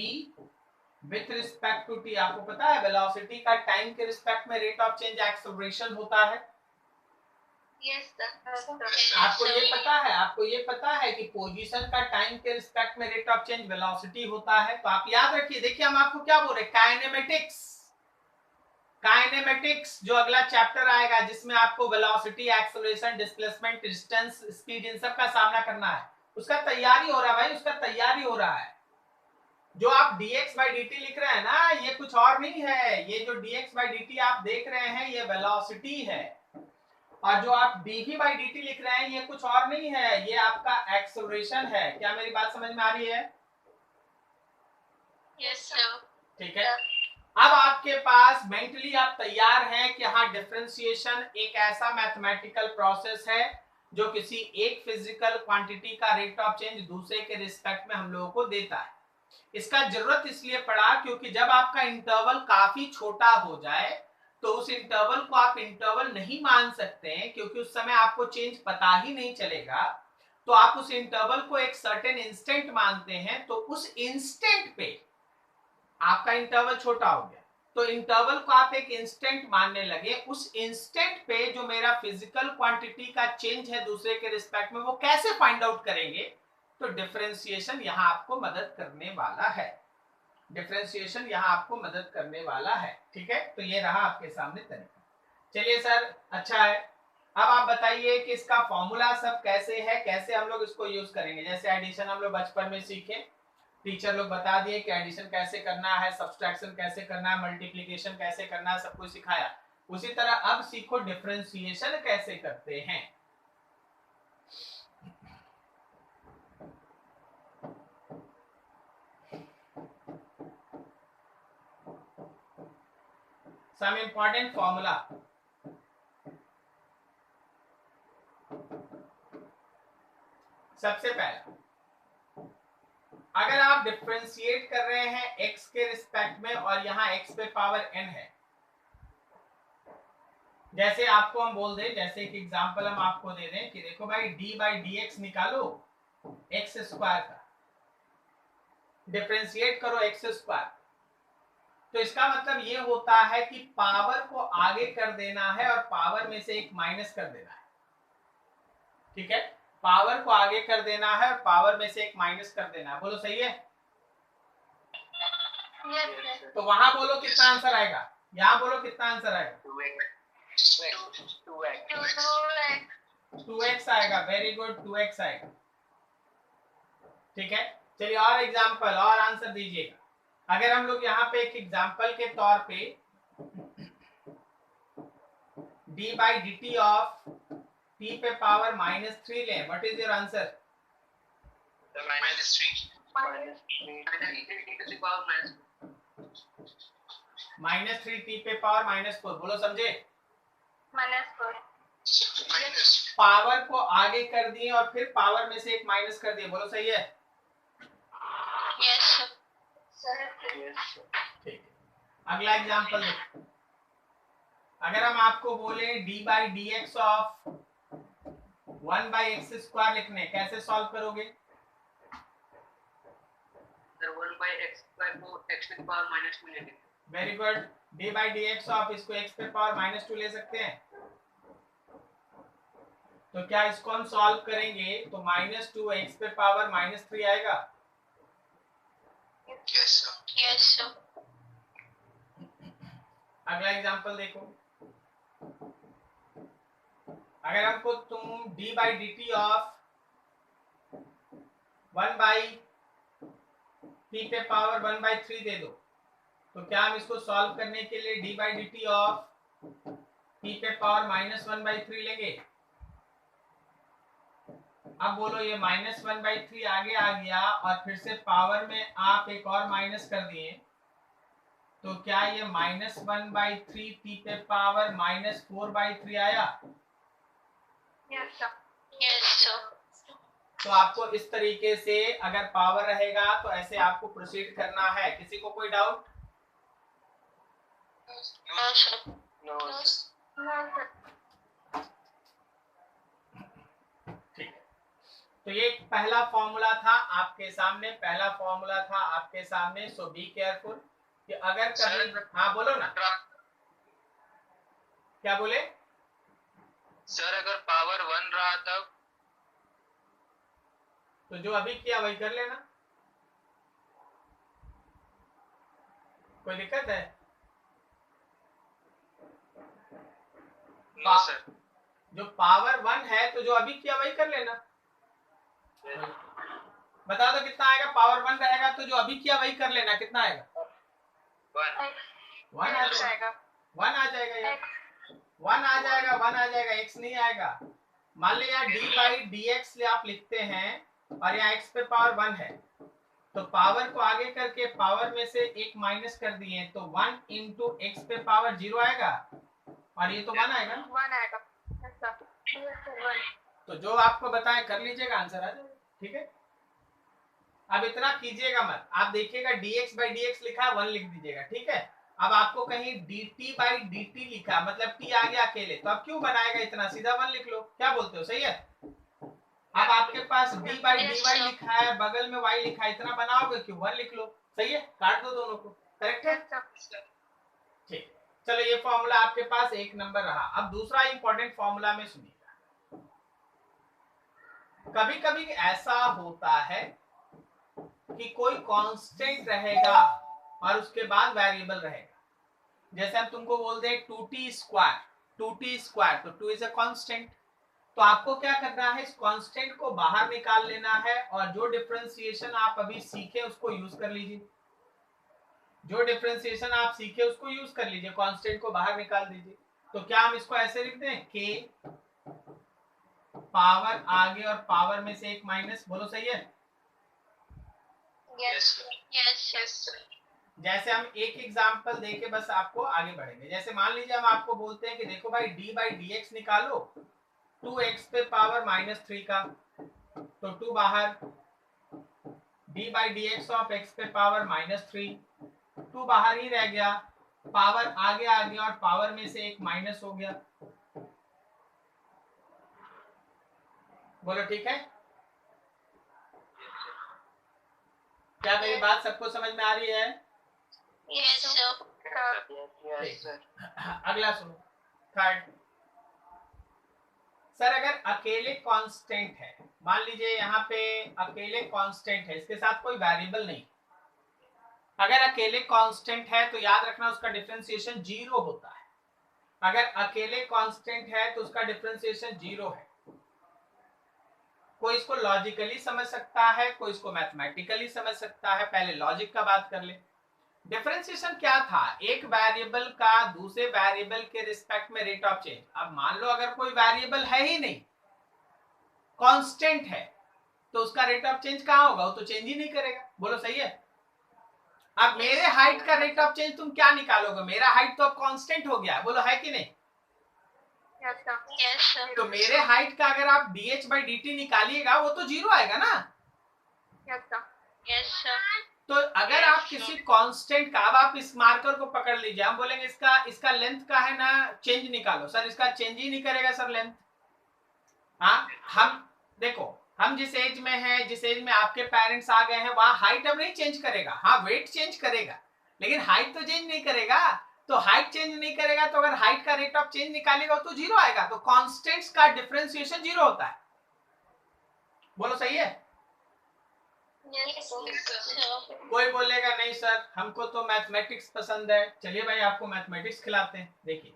with respect to t. आपको पता है वेलोसिटी का टाइम के रिस्पेक्ट में रेट ऑफ चेंज एक्सेलरेशन होता है. Yes, sir. आपको ये पता है कि पोजीशन का टाइम के रिस्पेक्ट में रेट ऑफ चेंज वेलोसिटी होता है. तो आप याद रखिए. देखिए, हम आपको क्या बोल रहे हैं, काइनेमेटिक्स जो अगला चैप्टर आएगा जिसमें आपको velocity, acceleration, displacement, distance, speed, इन सब का सामना करना है, उसका तैयारी हो रहा है भाई, उसका तैयारी हो रहा है. जो आप dx by dt लिख रहे हैं ना, ये कुछ और नहीं है. ये जो dx by dt आप देख रहे हैं ये वेलोसिटी है, और जो आप dv by dt लिख रहे हैं ये कुछ और नहीं है, ये आपका एक्सेलरेशन है. क्या मेरी बात समझ में आ रही है? Yes, sir. ठीक है. अब आपके पास मेंटली आप तैयार हैं कि हाँ, डिफरेंशिएशन एक ऐसा मैथमेटिकल प्रोसेस है जो किसी एक फिजिकल क्वांटिटी का रेट ऑफ चेंज दूसरे के रिस्पेक्ट में हम लोगों को देता है. इसका जरूरत इसलिए पड़ा क्योंकि जब आपका इंटरवल काफी छोटा हो जाए तो उस इंटरवल को आप इंटरवल नहीं मान सकते हैं, क्योंकि उस समय आपको चेंज पता ही नहीं चलेगा. तो आप उस इंटरवल को एक सर्टेन इंस्टेंट मानते हैं. तो उस इंस्टेंट पे आपका इंटरवल छोटा हो गया, तो इंटरवल को आप एक इंस्टेंट मानने लगे. उस इंस्टेंट पे जो मेरा फिजिकल क्वांटिटी का चेंज है दूसरे के रिस्पेक्ट में, वो कैसे फाइंड आउट करेंगे? तो डिफरेंशिएशन यहां आपको मदद करने वाला है. ठीक है. तो ये रहा आपके सामने तरीका. चलिए सर, अच्छा है. अब आप बताइए कि इसका फॉर्मूला सब कैसे है, कैसे हम लोग इसको यूज करेंगे. जैसे एडिशन हम लोग बचपन में सीखे, टीचर लोग बता दिए कि एडिशन कैसे करना है, सब्सट्रैक्शन कैसे करना है, मल्टीप्लिकेशन कैसे करना है, सब कुछ सिखाया. उसी तरह अब सीखो डिफरेंशिएशन कैसे करते हैं। Some important formula. सबसे पहला, अगर आप डिफरेंशिएट कर रहे हैं x के रिस्पेक्ट में और यहाँ x पे पावर n है, जैसे आपको हम बोल दें, जैसे एक एग्जांपल हम आपको दे दें कि देखो भाई d/dx निकालो x स्क्वायर का, डिफरेंशिएट करो x स्क्वायर, तो इसका मतलब ये होता है कि पावर को आगे कर देना है और पावर में से एक माइनस कर देना है। ठीक है, पावर को आगे कर देना है और पावर में से एक माइनस कर देना है। बोलो सही है? Yes, तो वहां बोलो कितना आंसर आएगा, यहाँ बोलो कितना आंसर आएगा। 2x आएगा। वेरी गुड, 2x आएगा। ठीक है, चलिए और एग्जांपल और आंसर दीजिएगा। अगर हम लोग यहाँ पे एक एग्जांपल के तौर पे d/dt ऑफ t पे पावर -3 लें, what is your answer? -3 -3 t पे पावर -4। बोलो समझे? -4। पावर को आगे कर दिए और फिर पावर में से एक माइनस कर दिए। बोलो सही है? Yes, sir. ठीक है, अगला एग्जांपल देखो। अगर हम आपको बोले d/dx ऑफ 1/x² लिखने, कैसे सॉल्व करोगे? 1/x² को x पे पावर -2 लेंगे। वेरी गुड, d/dx ऑफ इसको x पे पावर -2 ले सकते हैं। तो क्या इसको हम सॉल्व करेंगे तो -2 x पे पावर -3 आएगा। Yes, sir. अगला एग्जांपल देखो। अगर हमको तुम d/dt ऑफ 1/t पे पावर 1/3 दे दो, तो क्या हम इसको सॉल्व करने के लिए d/dt ऑफ t पे पावर -1/3 लेंगे? अब बोलो, ये -1/3 आगे आ गया और फिर से पावर में आप एक और माइनस कर दिए, तो क्या ये -1/3 t पे पावर -4/3 आया? Yes, sir. Yes, sir. तो आपको इस तरीके से अगर पावर रहेगा तो ऐसे आपको प्रोसीड करना है। किसी को कोई doubt? No, sir. No, No, sir. ठीक है, तो ये पहला फॉर्मूला था आपके सामने, पहला फॉर्मूला था आपके सामने। सो बी केयरफुल कि अगर कभी, हाँ बोलो ना, क्या बोले? सर अगर पावर 1 रहा तब? तो जो अभी किया वही कर लेना, कोई दिक्कत है? No sir. जो पावर 1 है तो जो अभी किया वही कर लेना। बता दो कितना आएगा। पावर 1 रहेगा तो जो अभी किया वही कर लेना। कितना आएगा? 1 आ जाएगा। 1 आ जाएगा यार, 1 आ जाएगा, 1 आ जाएगा, x नहीं आएगा। मान लिया d/dx आप लिखते हैं और यहाँ x पे पावर 1 है, तो पावर को आगे करके पावर में से एक माइनस कर दिए, तो 1 इंटू x पे पावर 0 आएगा और ये तो 1 आएगा। 1 आएगा। Yes, sir. Yes, sir. 1. तो जो आपको बताएं कर लीजिएगा, आंसर आ जाएगा। ठीक है, अब इतना कीजिएगा मत। आप देखिएगा dx/dx लिखा है, 1 लिख दीजिएगा। ठीक है, अब आपको कहीं dt/dt लिखा, मतलब t आ गया अकेले, तो अब क्यों बनाएगा इतना, सीधा 1 लिख लो। क्या बोलते हो, सही है? अब आपके पास d/dy लिखा है, बगल में y लिखा है, इतना बनाओगे क्यों, 1 लिख लो। सही है, काट दो दोनों को। करेक्ट है? Yes, sir. ठीक, चलो ये फॉर्मूला आपके पास 1 नंबर रहा। अब दूसरा इंपॉर्टेंट फॉर्मूला में सुनिएगा। कभी कभी ऐसा होता है कि कोई कांस्टेंट रहेगा और उसके बाद वेरिएबल रहेगा। जैसे हम तुमको बोलते हैं 2t स्क्वायर, 2t स्क्वायर, तो 2 इज अ कांस्टेंट। तो आपको क्या करना है, इस कांस्टेंट को बाहर निकाल लेना है और जो डिफरेंशिएशन आप अभी सीखे उसको यूज कर लीजिए। जो डिफरेंशिएशन आप सीखे उसको यूज कर लीजिए, कांस्टेंट को बाहर निकाल दीजिए। तो क्या हम इसको ऐसे लिखते हैं, k पावर आगे और पावर में से एक माइनस, बोलो सही है। Yes, sir. जैसे हम एक एग्जांपल देके बस आपको आगे बढ़ेंगे। जैसे मान लीजिए हम आपको बोलते हैं कि देखो भाई d बाई डी एक्स निकालो 2x पे पावर -3 का, तो 2 बाहर, d by d x of x पे पावर -3, 2 बाहर ही रह गया, पावर आगे आ गया और पावर में से एक माइनस हो गया। बोलो ठीक है। क्या मेरी बात सबको समझ में आ रही है? Yes, sir. Yes, sir. अगला सुनो, थर्ड। सर अगर अकेले कांस्टेंट है, मान लीजिए यहाँ पे अकेले कांस्टेंट है, इसके साथ कोई वेरिएबल नहीं, अगर अकेले कांस्टेंट है तो याद रखना उसका डिफरेंशिएशन 0 होता है। अगर अकेले कांस्टेंट है तो उसका डिफरेंशिएशन 0 है। कोई इसको लॉजिकली समझ सकता है, कोई इसको मैथमेटिकली समझ सकता है। पहले लॉजिक का बात कर ले। डिफरेंशिएशन क्या था, एक वेरिएबल का दूसरे वेरिएबल के रिस्पेक्ट में रेट ऑफ चेंज। अब मान लो अगर कोई वेरिएबल है ही नहीं, कांस्टेंट है, तो उसका रेट ऑफ चेंज कहां होगा, वो तो चेंज ही नहीं करेगा। बोलो सही है। अब मेरे हाइट का रेट ऑफ चेंज तुम क्या निकालोगे, मेरा हाइट तो अब कांस्टेंट हो गया, बोलो है कि नहीं। Yes, sir. Yes, sir. तो मेरे हाइट का अगर आप dh बाई dt निकालिएगा वो तो 0 आएगा ना। Yes, sir. Yes, sir. तो अगर आप किसी कांस्टेंट का, अब आप इस मार्कर को पकड़ लीजिए, हम बोलेंगे इसका लेंथ का है ना चेंज निकालो, सर इसका चेंज ही नहीं करेगा सर लेंथ। हाँ, हम देखो, हम जिस एज में हैं, जिस एज में आपके पेरेंट्स आ गए हैं, वहां हाइट अब नहीं चेंज करेगा। हाँ, वेट चेंज करेगा, लेकिन हाइट तो चेंज नहीं करेगा। तो हाइट चेंज नहीं करेगा तो अगर हाइट का रेट ऑफ चेंज निकालेगा तो 0 आएगा। तो कांस्टेंट्स का डिफरेंशिएशन 0 होता है। बोलो सही है। Yes, sir. कोई बोलेगा नहीं सर हमको तो मैथमेटिक्स पसंद है, चलिए भाई आपको मैथमेटिक्स खिलाते हैं। देखिए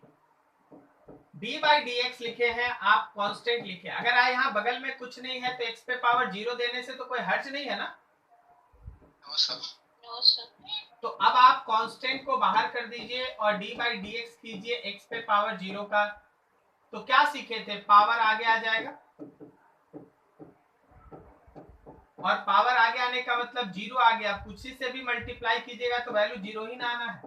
d बाई डी एक्स लिखे हैं, आप कांस्टेंट लिखे, अगर यहाँ बगल में कुछ नहीं है तो x पे पावर 0 देने से तो कोई हर्ज नहीं है ना। No, sir. No, sir. तो अब आप कांस्टेंट को बाहर कर दीजिए और d बाई डी एक्स कीजिए x पे पावर 0 का, तो क्या सीखे थे, पावर आगे आ जाएगा, और पावर आगे आने का मतलब 0 आ गया। कुछ से भी मल्टीप्लाई कीजिएगा तो वैल्यू 0 ही ना आना है।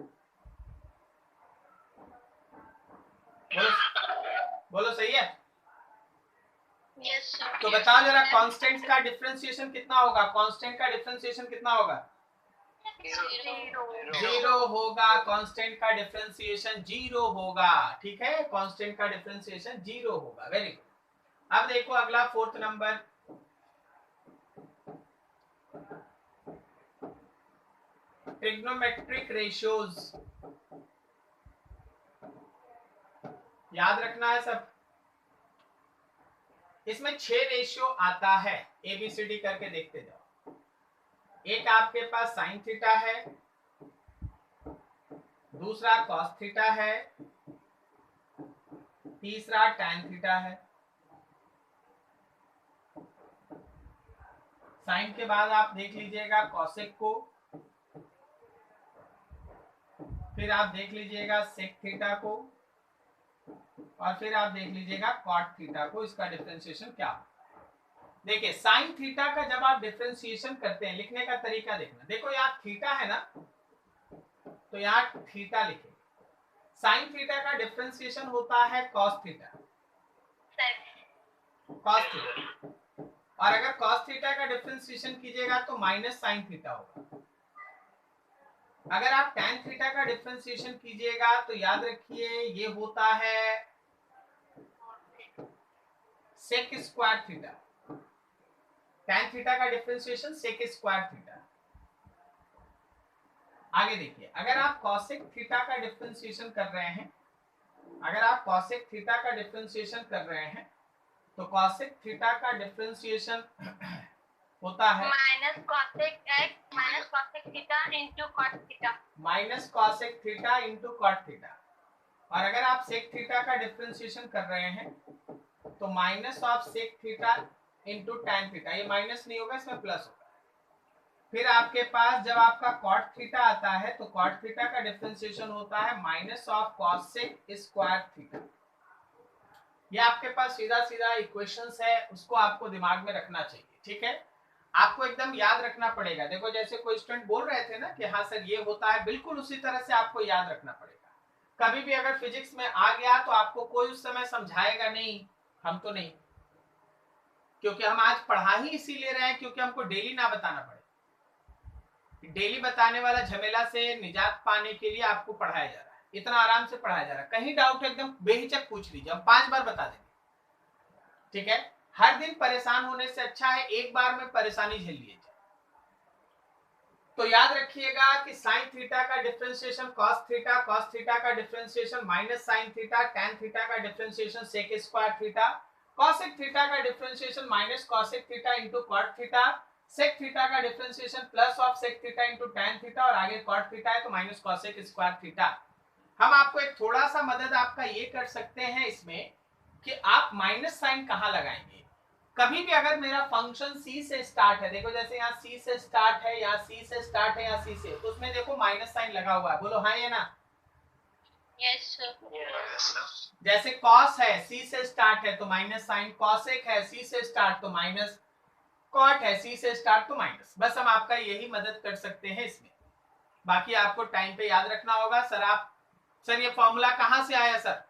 बोलो सही है। Yes, sir. तो बताओ जरा कांस्टेंट्स का डिफरेंशिएशन कितना होगा, कांस्टेंट का डिफरेंशिएशन कितना होगा, 0 होगा। कांस्टेंट का डिफरेंशिएशन 0 होगा, ठीक है, कांस्टेंट का डिफरेंशिएशन 0 होगा। Very good. अब देखो अगला फोर्थ नंबर, ट्रिग्नोमेट्रिक रेशियोज। याद रखना है सब, इसमें 6 रेशियो आता है, एबीसीडी करके देखते जाओ। एक आपके पास साइन थीटा है, दूसरा कॉस थीटा है, तीसरा टैन थीटा है। साइन के बाद आप देख लीजिएगा कॉसेक को, फिर आप देख लीजिएगा सेक थीटा को, और फिर आप देख लीजिएगा कॉट थीटा को। इसका डिफरेंशिएशन क्या होगा। देखिए साइन थीटा का जब आप डिफरेंशिएशन करते हैं, लिखने का तरीका देखना। देखो यहाँ थीटा है ना, तो यहाँ थीटा लिखे, साइन थीटा का डिफरेंशिएशन होता है कॉस थीटा, कॉस थीटा, और अगर कॉस थीटा का डिफरेंशिएशन कीजिएगा तो माइनस साइन थीटा होगा। अगर आप टैन थीटा का डिफरेंशिएशन कीजिएगा तो याद रखिए ये होता है sec square theta. Tan theta का डिफरेंशिएशन सेक स्क्वायर थीटा। आगे देखिए, अगर आप कॉसेक थीटा का डिफरेंशिएशन कर रहे हैं, अगर आप कॉसेक थीटा का डिफरेंशिएशन कर रहे हैं तो कॉसेक थीटा का डिफरेंशिएशन होता है minus cosec x minus cosec theta into cot theta, minus cosec theta into cot theta. और अगर आप सेक थीटा का डिफरेंशिएशन कर रहे हैं तो minus of sec theta into tan theta. ये माइनस नहीं होगा, इसमें प्लस होगा। फिर आपके पास जब आपका कॉट थीटा आता है तो कॉट थीटा का डिफरेंशिएशन होता है minus of cosec square theta. ये आपके पास सीधा सीधा इक्वेशंस है, उसको आपको दिमाग में रखना चाहिए, ठीक है। आपको एकदम याद रखना पड़ेगा। देखो जैसे कोई स्टूडेंट बोल रहे थे ना कि हाँ सर ये होता है, बिल्कुल उसी तरह से आपको याद रखना पड़ेगा। कभी भी अगर फिजिक्स में आ गया तो आपको कोई उस समय समझाएगा नहीं, हम तो नहीं, क्योंकि हम आज पढ़ा ही इसीलिए रहे हैं क्योंकि हमको डेली ना बताना पड़े। डेली बताने वाला झमेला से निजात पाने के लिए आपको पढ़ाया जा रहा है, इतना आराम से पढ़ाया जा रहा है। कहीं डाउट एकदम बेहिचक पूछ लीजिए, हम 5 बार बता देंगे, ठीक है। हर दिन परेशान होने से अच्छा है एक बार में परेशानी झेल लिए जाए। तो याद रखिएगा कि साइन थीटा का डिफरेंशिएशन कॉस थीटा का differentiation minus sine theta, tan theta का differentiation sec square theta, cosec theta का differentiation minus cosec theta into cot theta, sec theta का differentiation plus of sec theta into tan theta, और आगे cot theta है तो minus cosec square theta. हम आपको एक थोड़ा सा मदद आपका ये कर सकते हैं इसमें कि आप माइनस साइन कहां लगाएंगे। कभी भी अगर मेरा फंक्शन c से स्टार्ट है, देखो जैसे यहाँ c से स्टार्ट है, यहाँ c से स्टार्ट है, यहाँ c से, तो उसमें देखो माइनस साइन लगा हुआ है, बोलो हाँ या ना। Yes sir. जैसे cos है c से स्टार्ट है तो माइनस साइन, cosec है c से स्टार्ट तो माइनस, cot है c से स्टार्ट तो माइनस। बस हम आपका यही मदद कर सकते हैं इसमें, बाकी आपको टाइम पे याद रखना होगा। सर ये फॉर्मूला कहां से आया सर,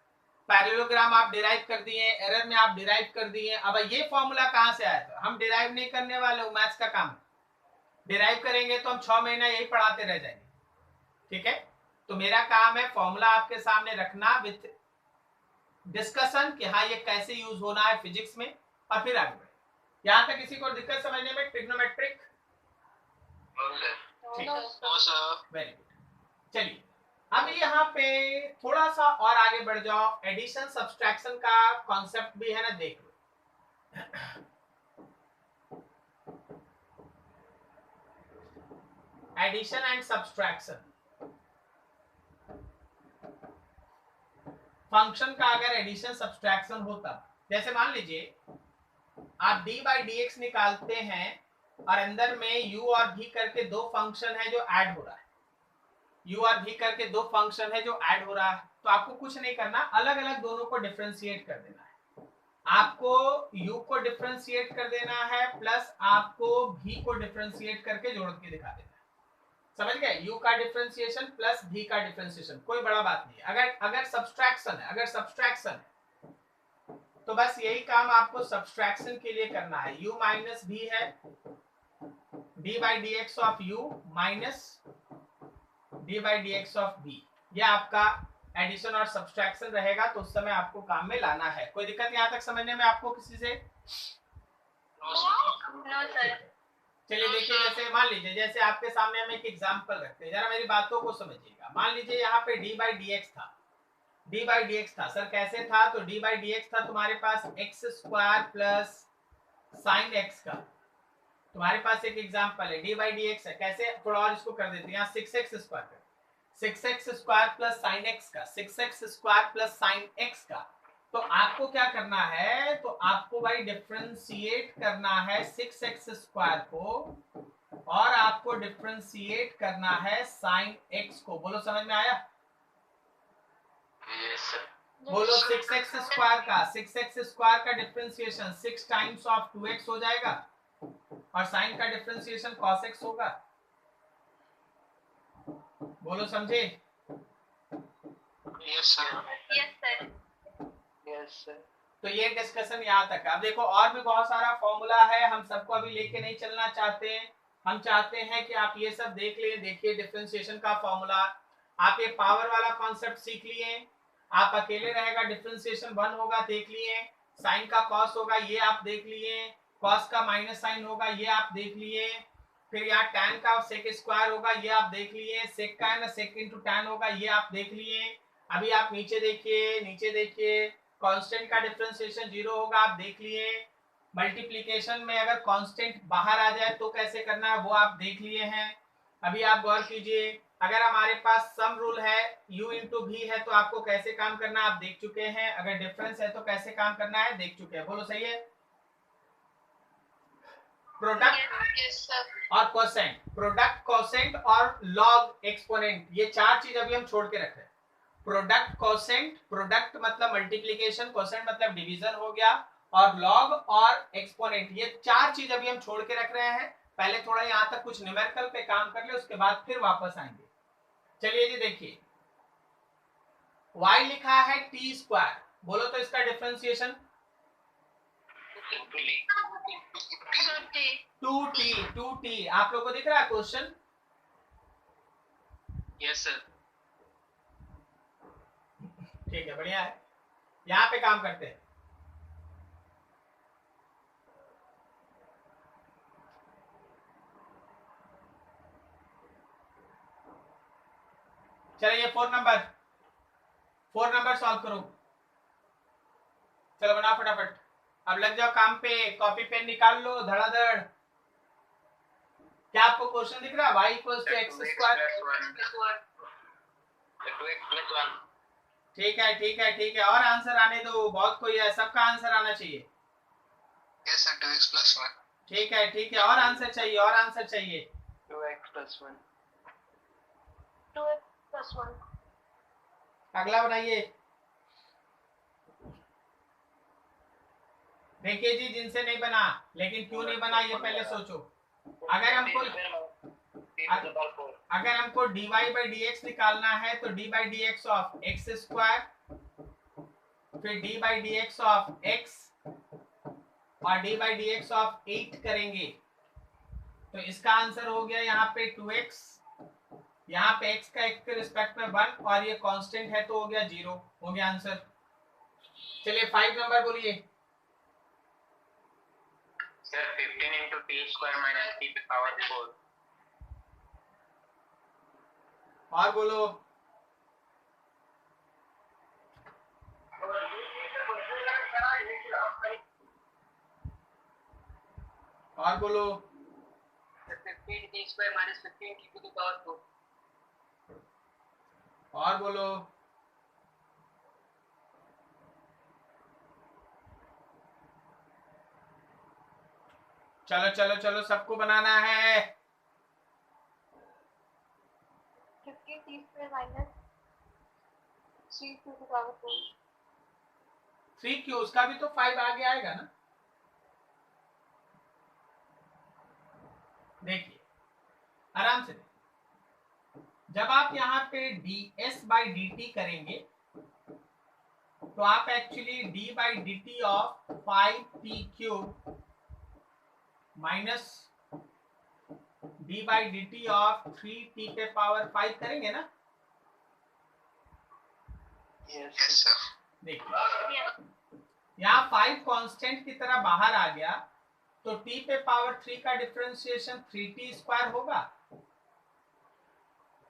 पैरेललोग्राम आप डिराइव कर दिए, एरर में आप डिराइव कर दिए, अब ये फॉर्मूला कहां से आया था। हम डिराइव नहीं करने वाले, हो मैथ्स का काम। डिराइव करेंगे तो हम 6 महीना यही पढ़ाते रह जाएंगे, ठीक है। तो मेरा काम है फॉर्मूला आपके सामने रखना विथ डिस्कशन कि हाँ ये कैसे यूज होना है फिजिक्स में, और फिर आगे बढ़े। यहां तक किसी को दिक्कत समझने में ट्रिग्नोमेट्रिक? Very good. चलिए अब यहाँ पे थोड़ा सा और आगे बढ़ जाओ, एडिशन सब्सट्रैक्शन का कॉन्सेप्ट भी है ना, देख लो। एडिशन एंड सब्सट्रैक्शन फंक्शन का अगर एडिशन सब्सट्रैक्शन होता, जैसे मान लीजिए आप d बाई डी एक्स निकालते हैं और अंदर में u और v करके दो फंक्शन है जो ऐड हो रहा है, u और v करके दो फंक्शन है जो ऐड हो रहा है, तो आपको कुछ नहीं करना, अलग अलग दोनों को डिफरेंशिएट कर देना है। आपको u को डिफरेंशिएट कर देना है प्लस आपको v को डिफरेंशिएट करके जोड़ के दिखा देना है। समझ गए, u का डिफरेंशिएशन प्लस v का डिफरेंशिएशन, कोई बड़ा बात नहीं है। अगर सब्सट्रैक्शन है, अगर सब्सट्रैक्शन है तो बस यही काम आपको सब्सट्रैक्शन के लिए करना है। u माइनस v है d by d x of u minus d by d x of v, ये आपका एडिशन और सब्सट्रैक्शन रहेगा। तो उस समय आपको काम में लाना है। कोई दिक्कत यहाँ तक समझने में आपको किसी से? No sir. चलिए देखिए, जैसे मान लीजिए जैसे आपके सामने हम एक एग्जांपल रखते हैं, जरा मेरी बातों को समझिएगा। मान लीजिए यहाँ पे d बाई डी एक्स था, d बाई डी एक्स था सर, कैसे था, तो d बाई डी एक्स था तुम्हारे पास x square plus sine x का। तुम्हारे पास एक एग्जांपल है d बाई डी एक्स है, कैसे, थोड़ा और इसको कर देते हैं, यहाँ 6x स्क्वायर कर, 6x square plus sine x का, 6x square plus sine x का। तो आपको क्या करना है, तो आपको भाई डिफरेंशिएट करना है 6x स्क्वायर को और आपको डिफरेंशिएट करना है साइन x को। बोलो समझ में आया? बोलो 6x स्क्वायर का, 6x स्क्वायर का डिफरेंशिएशन 6 टाइम्स ऑफ 2x हो जाएगा और साइन का डिफरेंशिएशन cos x होगा। बोलो समझे? Yes sir. Yes sir. Yes sir. तो ये डिस्कशन यहाँ तक है। अब देखो और भी बहुत सारा फॉर्मूला है, हम सबको अभी लेके नहीं चलना चाहते हैं। हम चाहते हैं कि आप ये सब देख लें। देखिए डिफरेंशिएशन का फॉर्मूला, आप ये पावर वाला कॉन्सेप्ट सीख लिए, आप अकेले रहेगा डिफरेंशिएशन 1 होगा देख लिए, साइन का कॉस होगा ये आप देख लिए, कॉस का माइनस साइन होगा ये आप देख लिए, फिर यहाँ टैन का सेक स्क्वायर होगा ये आप देख लिए, सेक का है ना सेक इंटू टैन होगा ये आप देख लिए। अभी आप नीचे देखिए, नीचे देखिए, कांस्टेंट का डिफरेंशिएशन 0 होगा आप देख लिए। मल्टीप्लिकेशन में अगर कांस्टेंट बाहर आ जाए तो कैसे करना है वो आप देख लिए हैं। अभी आप गौर कीजिए, अगर हमारे पास सम रूल है u इंटू v है तो आपको कैसे काम करना है आप देख चुके हैं, अगर डिफरेंस है तो कैसे काम करना है देख चुके हैं। बोलो सही है? Product Yes, sir. और कोसेंट, प्रोडक्ट कोसेंट और लॉग एक्सपोनेंट, ये चार चीज अभी हम छोड़ के रख रहे हैं। प्रोडक्ट कोसेंट, प्रोडक्ट मतलब मल्टीप्लीकेशन, कोसेंट मतलब डिवीजन हो गया, और लॉग और एक्सपोनेंट, ये चार चीज अभी हम छोड़ के रख रहे हैं। पहले थोड़ा यहां तक कुछ न्यूमेरिकल पे काम कर ले, उसके बाद फिर वापस आएंगे। चलिए जी देखिए, y लिखा है टी स्क्वायर, बोलो तो इसका डिफरेंशिएशन 2t। आप लोगों को दिख रहा है क्वेश्चन? Yes, sir. ठीक है, बढ़िया है, यहाँ पे काम करते हैं। चलिए 4 नंबर सॉल्व करो। चलो बनाओ फटाफट, अब लग जाओ काम पे, कॉपी पेन निकाल लो धड़ाधड़। क्या आपको क्वेश्चन दिख रहा है? y equals to x square. 2x plus 1. ठीक है ठीक है ठीक है, और आंसर आने दो, बहुत कोई है, सबका आंसर आना चाहिए। Yes, sir. 2x plus 1. ठीक है ठीक है, और आंसर चाहिए, और आंसर चाहिए। 2x plus 1. 2x plus 1. अगला बनाइए। देखिए जी, जिनसे नहीं बना, लेकिन क्यों नहीं बना ये पहले सोचो। अगर हमको dy by dx निकालना है तो d by dx of x square, फिर d by dx of x और d by dx ऑफ 8 करेंगे, तो इसका आंसर हो गया यहाँ पे 2x, यहाँ पे x का x के रिस्पेक्ट में 1, और ये कांस्टेंट है तो हो गया 0, हो गया आंसर। चलिए 5 नंबर बोलिए। Sir, 15 into t square minus t to the power 4. और बोलो, और बोलो, 15 t square minus 15 t to the power 4. और बोलो, चलो चलो चलो, सबको बनाना है। 50 t square minus 3 to the power 4. 3 क्यों, उसका भी तो 5 आगे आएगा ना। देखिए आराम से, जब आप यहाँ पे ds by dt करेंगे तो आप actually d by dt of 5t cube minus d by dt of 3t पे पावर 5 करेंगे ना। Yes, sir. देखिए Yes. यहाँ 5 कांस्टेंट की तरह बाहर आ गया, तो t पे पावर 3 का डिफरेंशिएशन 3t स्क्वायर होगा,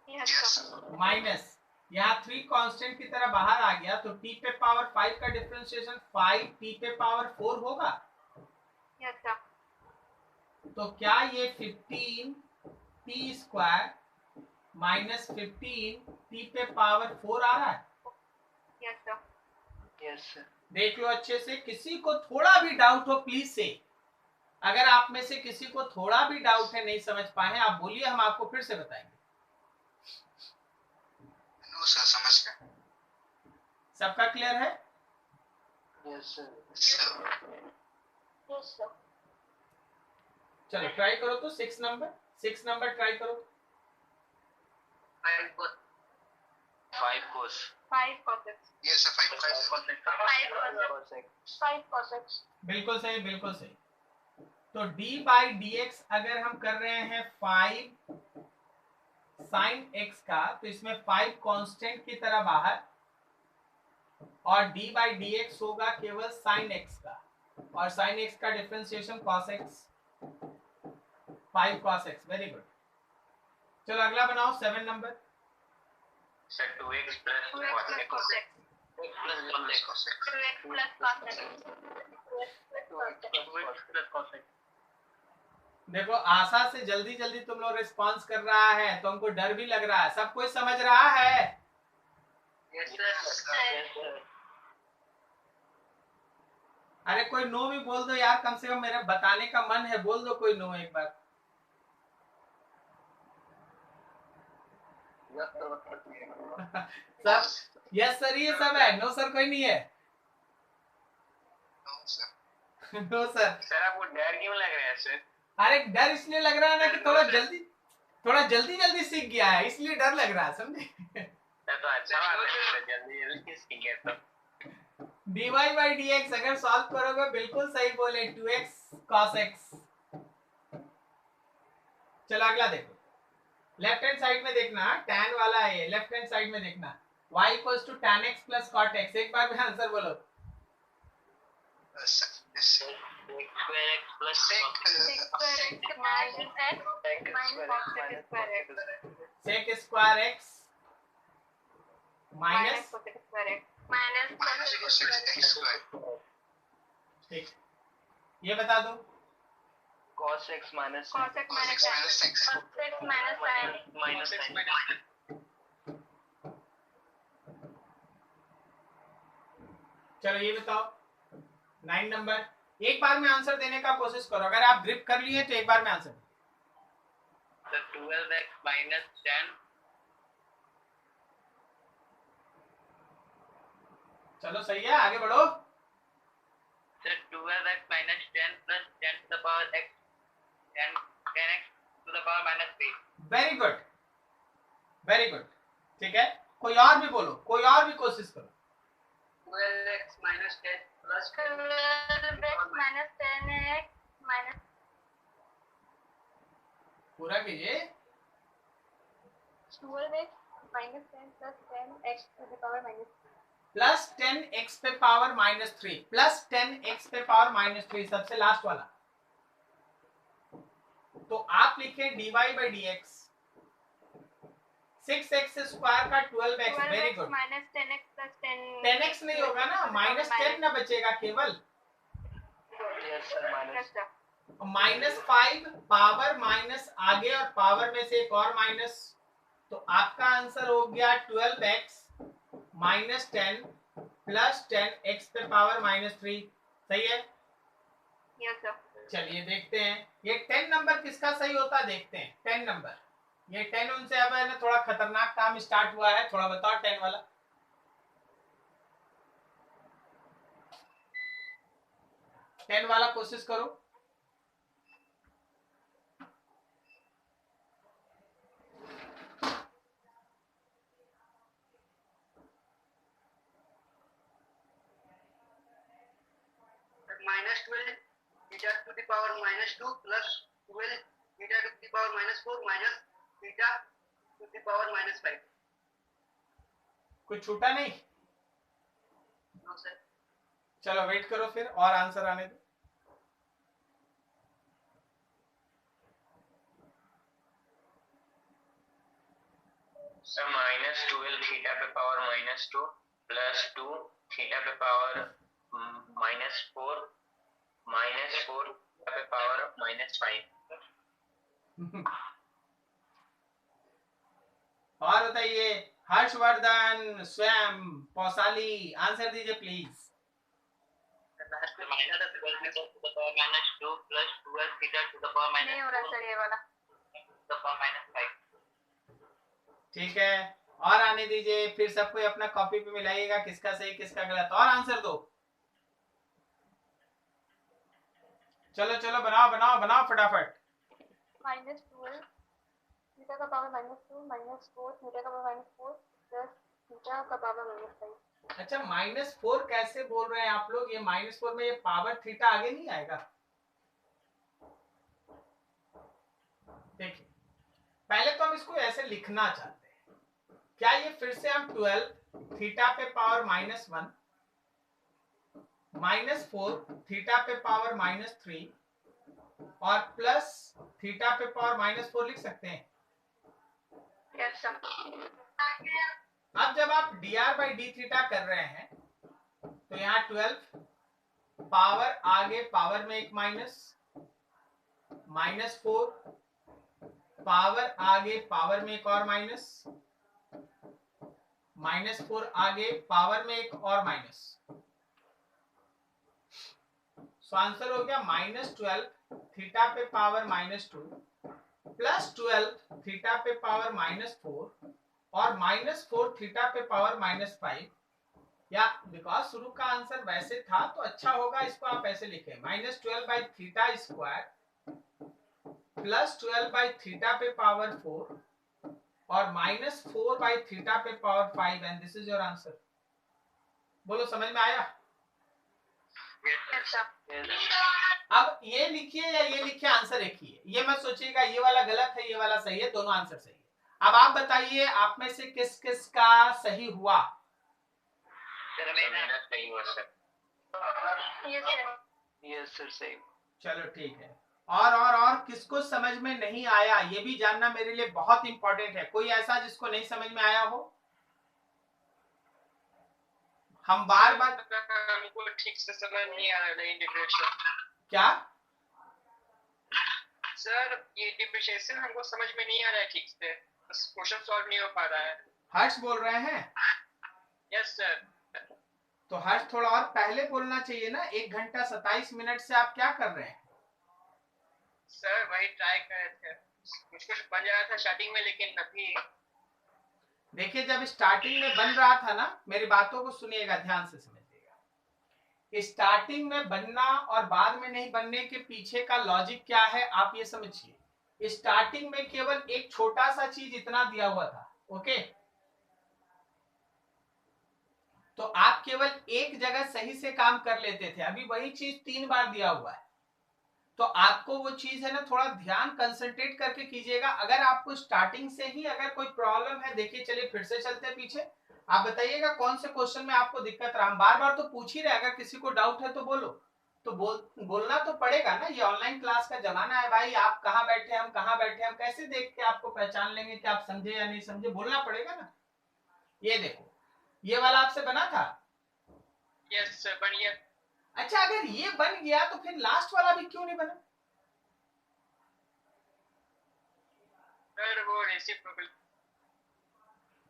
Yes, sir. माइनस यहाँ 3 कांस्टेंट की तरह बाहर आ गया, तो t पे पावर 5 का डिफरेंशिएशन 5t पे पावर 4 होगा। Yes, sir. तो क्या ये 15t स्क्वायर माइनस 15t पे पावर 4 आ रहा है? Yes, sir. Yes, sir. देख लो अच्छे से, किसी को थोड़ा भी डाउट हो प्लीज से, अगर आप में से किसी को थोड़ा भी डाउट है, नहीं समझ पाए, आप बोलिए, हम आपको फिर से बताएंगे। No, sir. समझ गया. सबका क्लियर है? Yes, sir. Sir. Yes, sir. चलो ट्राई करो तो 6 नंबर ट्राई करो। 5 cos. 5 cos. 5 cos x. Yes, sir. 5 cos. 5 cos x. 5 cos x. बिल्कुल सही, बिल्कुल सही। तो d बाई dx अगर हम कर रहे हैं 5 साइन x का, तो इसमें 5 कांस्टेंट की तरह बाहर, और d बाई dx होगा केवल साइन x का, और साइन x का differentiation cos x, 5 cos x। Very good. चलो अगला बनाओ 7 number. Sir, 2x plus 2x plus cos x. x plus 1 cos x. 2x plus cos x. 2x plus cos x. देखो आशा से जल्दी जल्दी तुम लोग रिस्पांस कर रहा है, तो हमको डर भी लग रहा है। सब कोई समझ रहा है? Yes, sir. Yes, sir. अरे कोई नो भी बोल दो यार, कम से कम मेरे बताने का मन है, बोल दो कोई नो एक बार। सब यस सर ये सब है, नो सर कोई नहीं है। No sir. सर आपको डर क्यों लग रहा है सर? अरे डर इसलिए लग रहा है ना कि थोड़ा जल्दी सीख गया है, इसलिए डर लग रहा है, समझे? तो अच्छा बात है सर, जल्दी सीख गया तो। dy by dx अगर सॉल्व करोगे बिल्कुल सही बोले, 2x cos x। चलो अगला देखो, लेफ्ट हैंड साइड में देखना, tan वाला है ये, लेफ्ट हैंड साइड में देखना, y equals to tan x plus cot x। एक बार में आंसर बोलो। sec स्क्वायर x माइनस, ठीक, ये बता दो। cos x minus चलो ये बताओ 9 नंबर, एक बार में आंसर देने का कोशिश करो, अगर आप ग्रिप कर लिए तो एक बार में आंसर। तो 12x minus 10। चलो सही है, आगे बढ़ो। Sir 12x minus 10 plus 10 to the power x 10x to the power minus 3। Very good, very good, ठीक है। कोई और भी बोलो, कोई और भी कोशिश करो। 12x minus 10 plus 12x minus 10x minus पूरा कीजिए। 12x minus 10 plus 10x to the power minus plus 10x पे पावर माइनस 3, प्लस 10x पे पावर माइनस 3, सबसे लास्ट वाला। तो आप लिखे dy by dx 6x square का 12x, very good. minus 10x plus 10 10x नहीं होगा ना, माइनस 10 ना बचेगा केवल, yes sir minus minus 5 power minus आगे और पावर में से एक और माइनस, तो आपका आंसर हो गया 12x माइनस 10 प्लस 10x पे पावर माइनस 3। सही है? yes sir चलिए देखते हैं ये 10 नंबर किसका सही होता है, देखते हैं 10 नंबर। ये 10 उनसे अब है ना थोड़ा खतरनाक काम स्टार्ट हुआ है, थोड़ा बताओ 10 वाला। टेन वाला कोशिश करो। minus 12 beta to the power minus 2 plus 12 beta to the power minus 4 minus beta to the power minus 5। कुछ छूटा नहीं? No sir. चलो वेट करो फिर और आंसर आने दो। सर माइनस 12 थीटा पे पावर माइनस 2 प्लस 2 थीटा पे पावर माइनस 4 पे पावर माइनस 5। और बताइए हर्षवर्धन, स्वयं, पौसाली, आंसर दीजिए please. Minus 2 plus 12 theta to the power minus नहीं हो रहा सर ये वाला। To the power minus 5। ठीक है और आने दीजिए, फिर सब कोई अपना कॉपी पे मिलाइएगा किसका सही किसका गलत, और आंसर दो। चलो चलो बनाओ बनाओ बनाओ फटाफट। माइनस 12 थीटा का पावर माइनस 2 माइनस 4 थीटा का पावर माइनस 4 प्लस थीटा का पावर माइनस 5। अच्छा -4 कैसे बोल रहे हैं आप लोग? ये -4 में ये पावर थीटा आगे नहीं आएगा? देखिए पहले तो हम इसको ऐसे लिखना चाहते हैं, क्या ये फिर से हम 12 थीटा पे पावर -1 -4 थीटा पे पावर -3 और प्लस थीटा पे पावर -4 लिख सकते हैं? Yes sir. अब जब आप dr by d थीटा कर रहे हैं तो यहाँ 12 पावर आगे पावर में एक माइनस, -4 पावर आगे पावर में एक और माइनस, -4 आगे पावर में एक और माइनस। सो आंसर हो गया -12 थीटा पे पावर -2 प्लस 12 थीटा पे पावर -4 और -4 थीटा पे पावर -5, या बिकॉज शुरू का आंसर वैसे था तो अच्छा होगा, इसको आप ऐसे लिखें -12 by theta square plus 12 by theta पे पावर 4 और -4 बाई थीटा पे power 5 and this is your answer. बोलो समझ में आया? अब ये लिखिए या ये लिखिए, आंसर एक ही है, ये मत सोचिएगा ये वाला गलत है ये वाला सही है, दोनों आंसर सही है। अब आप बताइए आप में से किस किस का सही हुआ? मेरा सही हुआ सर। यस सर सही। चलो ठीक है। और किसको समझ में नहीं आया ये भी जानना मेरे लिए बहुत इंपॉर्टेंट है। कोई ऐसा जिसको नहीं समझ में आया हो? हम बार बार हमको ठीक से समझ नहीं आ रहा है इंटीग्रेशन। क्या सर ये डिफरेंशिएशन हमको समझ में नहीं आ रहा है ठीक से, बस क्वेश्चन सॉल्व नहीं हो पा रहा है। हर्ष बोल रहे हैं? Yes sir. तो हर्ष थोड़ा और पहले बोलना चाहिए ना। 1 घंटा 27 मिनट से आप क्या कर रहे हैं? सर वही ट्राई कर रहे थे, कुछ बन जा रहा था स्टार्टिंग में, लेकिन अभी देखिए जब स्टार्टिंग में बन रहा था ना, मेरी बातों को सुनिएगा ध्यान से समझिएगा। स्टार्टिंग में बनना और बाद में नहीं बनने के पीछे का लॉजिक क्या है आप ये समझिए। स्टार्टिंग में केवल एक छोटा सा चीज इतना दिया हुआ था, ओके, तो आप केवल एक जगह सही से काम कर लेते थे। अभी वही चीज 3 बार दिया हुआ है, तो आपको वो चीज है ना थोड़ा ध्यान कंसंट्रेट करके कीजिएगा। अगर आपको स्टार्टिंग से ही अगर कोई प्रॉब्लम है, देखिए चलिए फिर से चलते हैं पीछे, आप बताइएगा कौन से क्वेश्चन में आपको दिक्कत रहा। हम बार बार तो पूछ ही रहे, अगर किसी को डाउट है तो बोलो, तो बोलना तो पड़ेगा ना। ये ऑनलाइन क्लास का जमाना है भाई, आप कहाँ बैठे हम कहाँ बैठे, हम कैसे देख के आपको पहचान लेंगे कि आप समझे या नहीं समझे? बोलना पड़ेगा ना। ये देखो ये वाला आपसे बना था? यस सर बन गया। अच्छा अगर ये बन गया तो फिर लास्ट वाला भी क्यों नहीं बना? सर वो रेसिप्रोकल।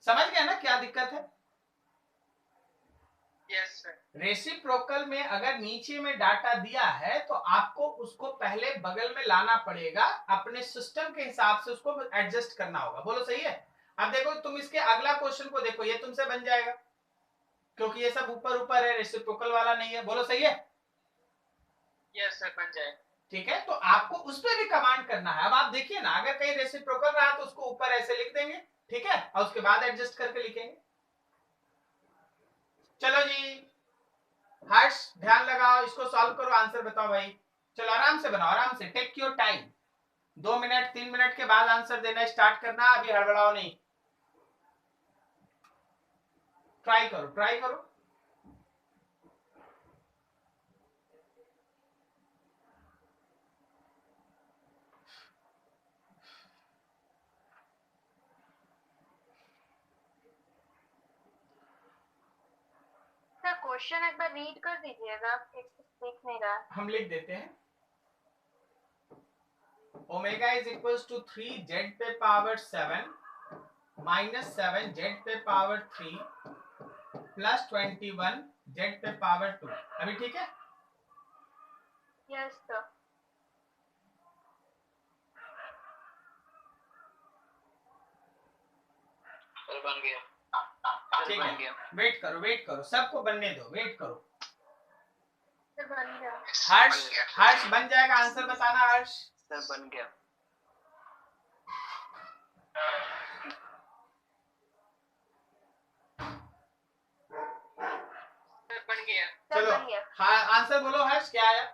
समझ गया ना क्या दिक्कत है? Yes sir. रेसिप्रोकल में अगर नीचे में डाटा दिया है तो आपको उसको पहले बगल में लाना पड़ेगा, अपने सिस्टम के हिसाब से उसको एडजस्ट करना होगा। बोलो सही है? अब देखो तुम इसके अगला क्वेश्चन को देखो, ये तुमसे बन जाएगा क्योंकि ये सब ऊपर ऊपर है, रेसिप्रोकल वाला नहीं है। बोलो सही है? यस सर बन जाए। ठीक है, तो आपको उस पर भी कमांड करना है। अब आप देखिए ना, अगर कहीं रेसिप्रोकल रहा तो उसको ऊपर ऐसे लिख देंगे, ठीक है, और उसके बाद एडजस्ट करके लिखेंगे। चलो जी हर्ष ध्यान लगाओ, इसको सॉल्व करो, आंसर बताओ भाई। चलो आराम से बनाओ, आराम से, take your time. 2 minute 3 minute के बाद आंसर देना स्टार्ट करना, अभी हड़बड़ाओ नहीं। ट्राई करो ट्राई करो। सर क्वेश्चन एक बार रीड कर दीजिएगा, देख नहीं रहा। हम लिख देते हैं, omega is equals to 3 z पे पावर 7 माइनस 7 जेड पे पावर 3 प्लस 21 जेड पे पावर 2। अभी ठीक है? Yes sir. सर बन गया। ठीक है, वेट करो सबको बनने दो, वेट करो। सर बन गया। हर्ष बन जाएगा, आंसर बताना हर्ष। सर बन गया। सर बन गया। चलो हाँ आंसर बोलो हर्ष, क्या आया?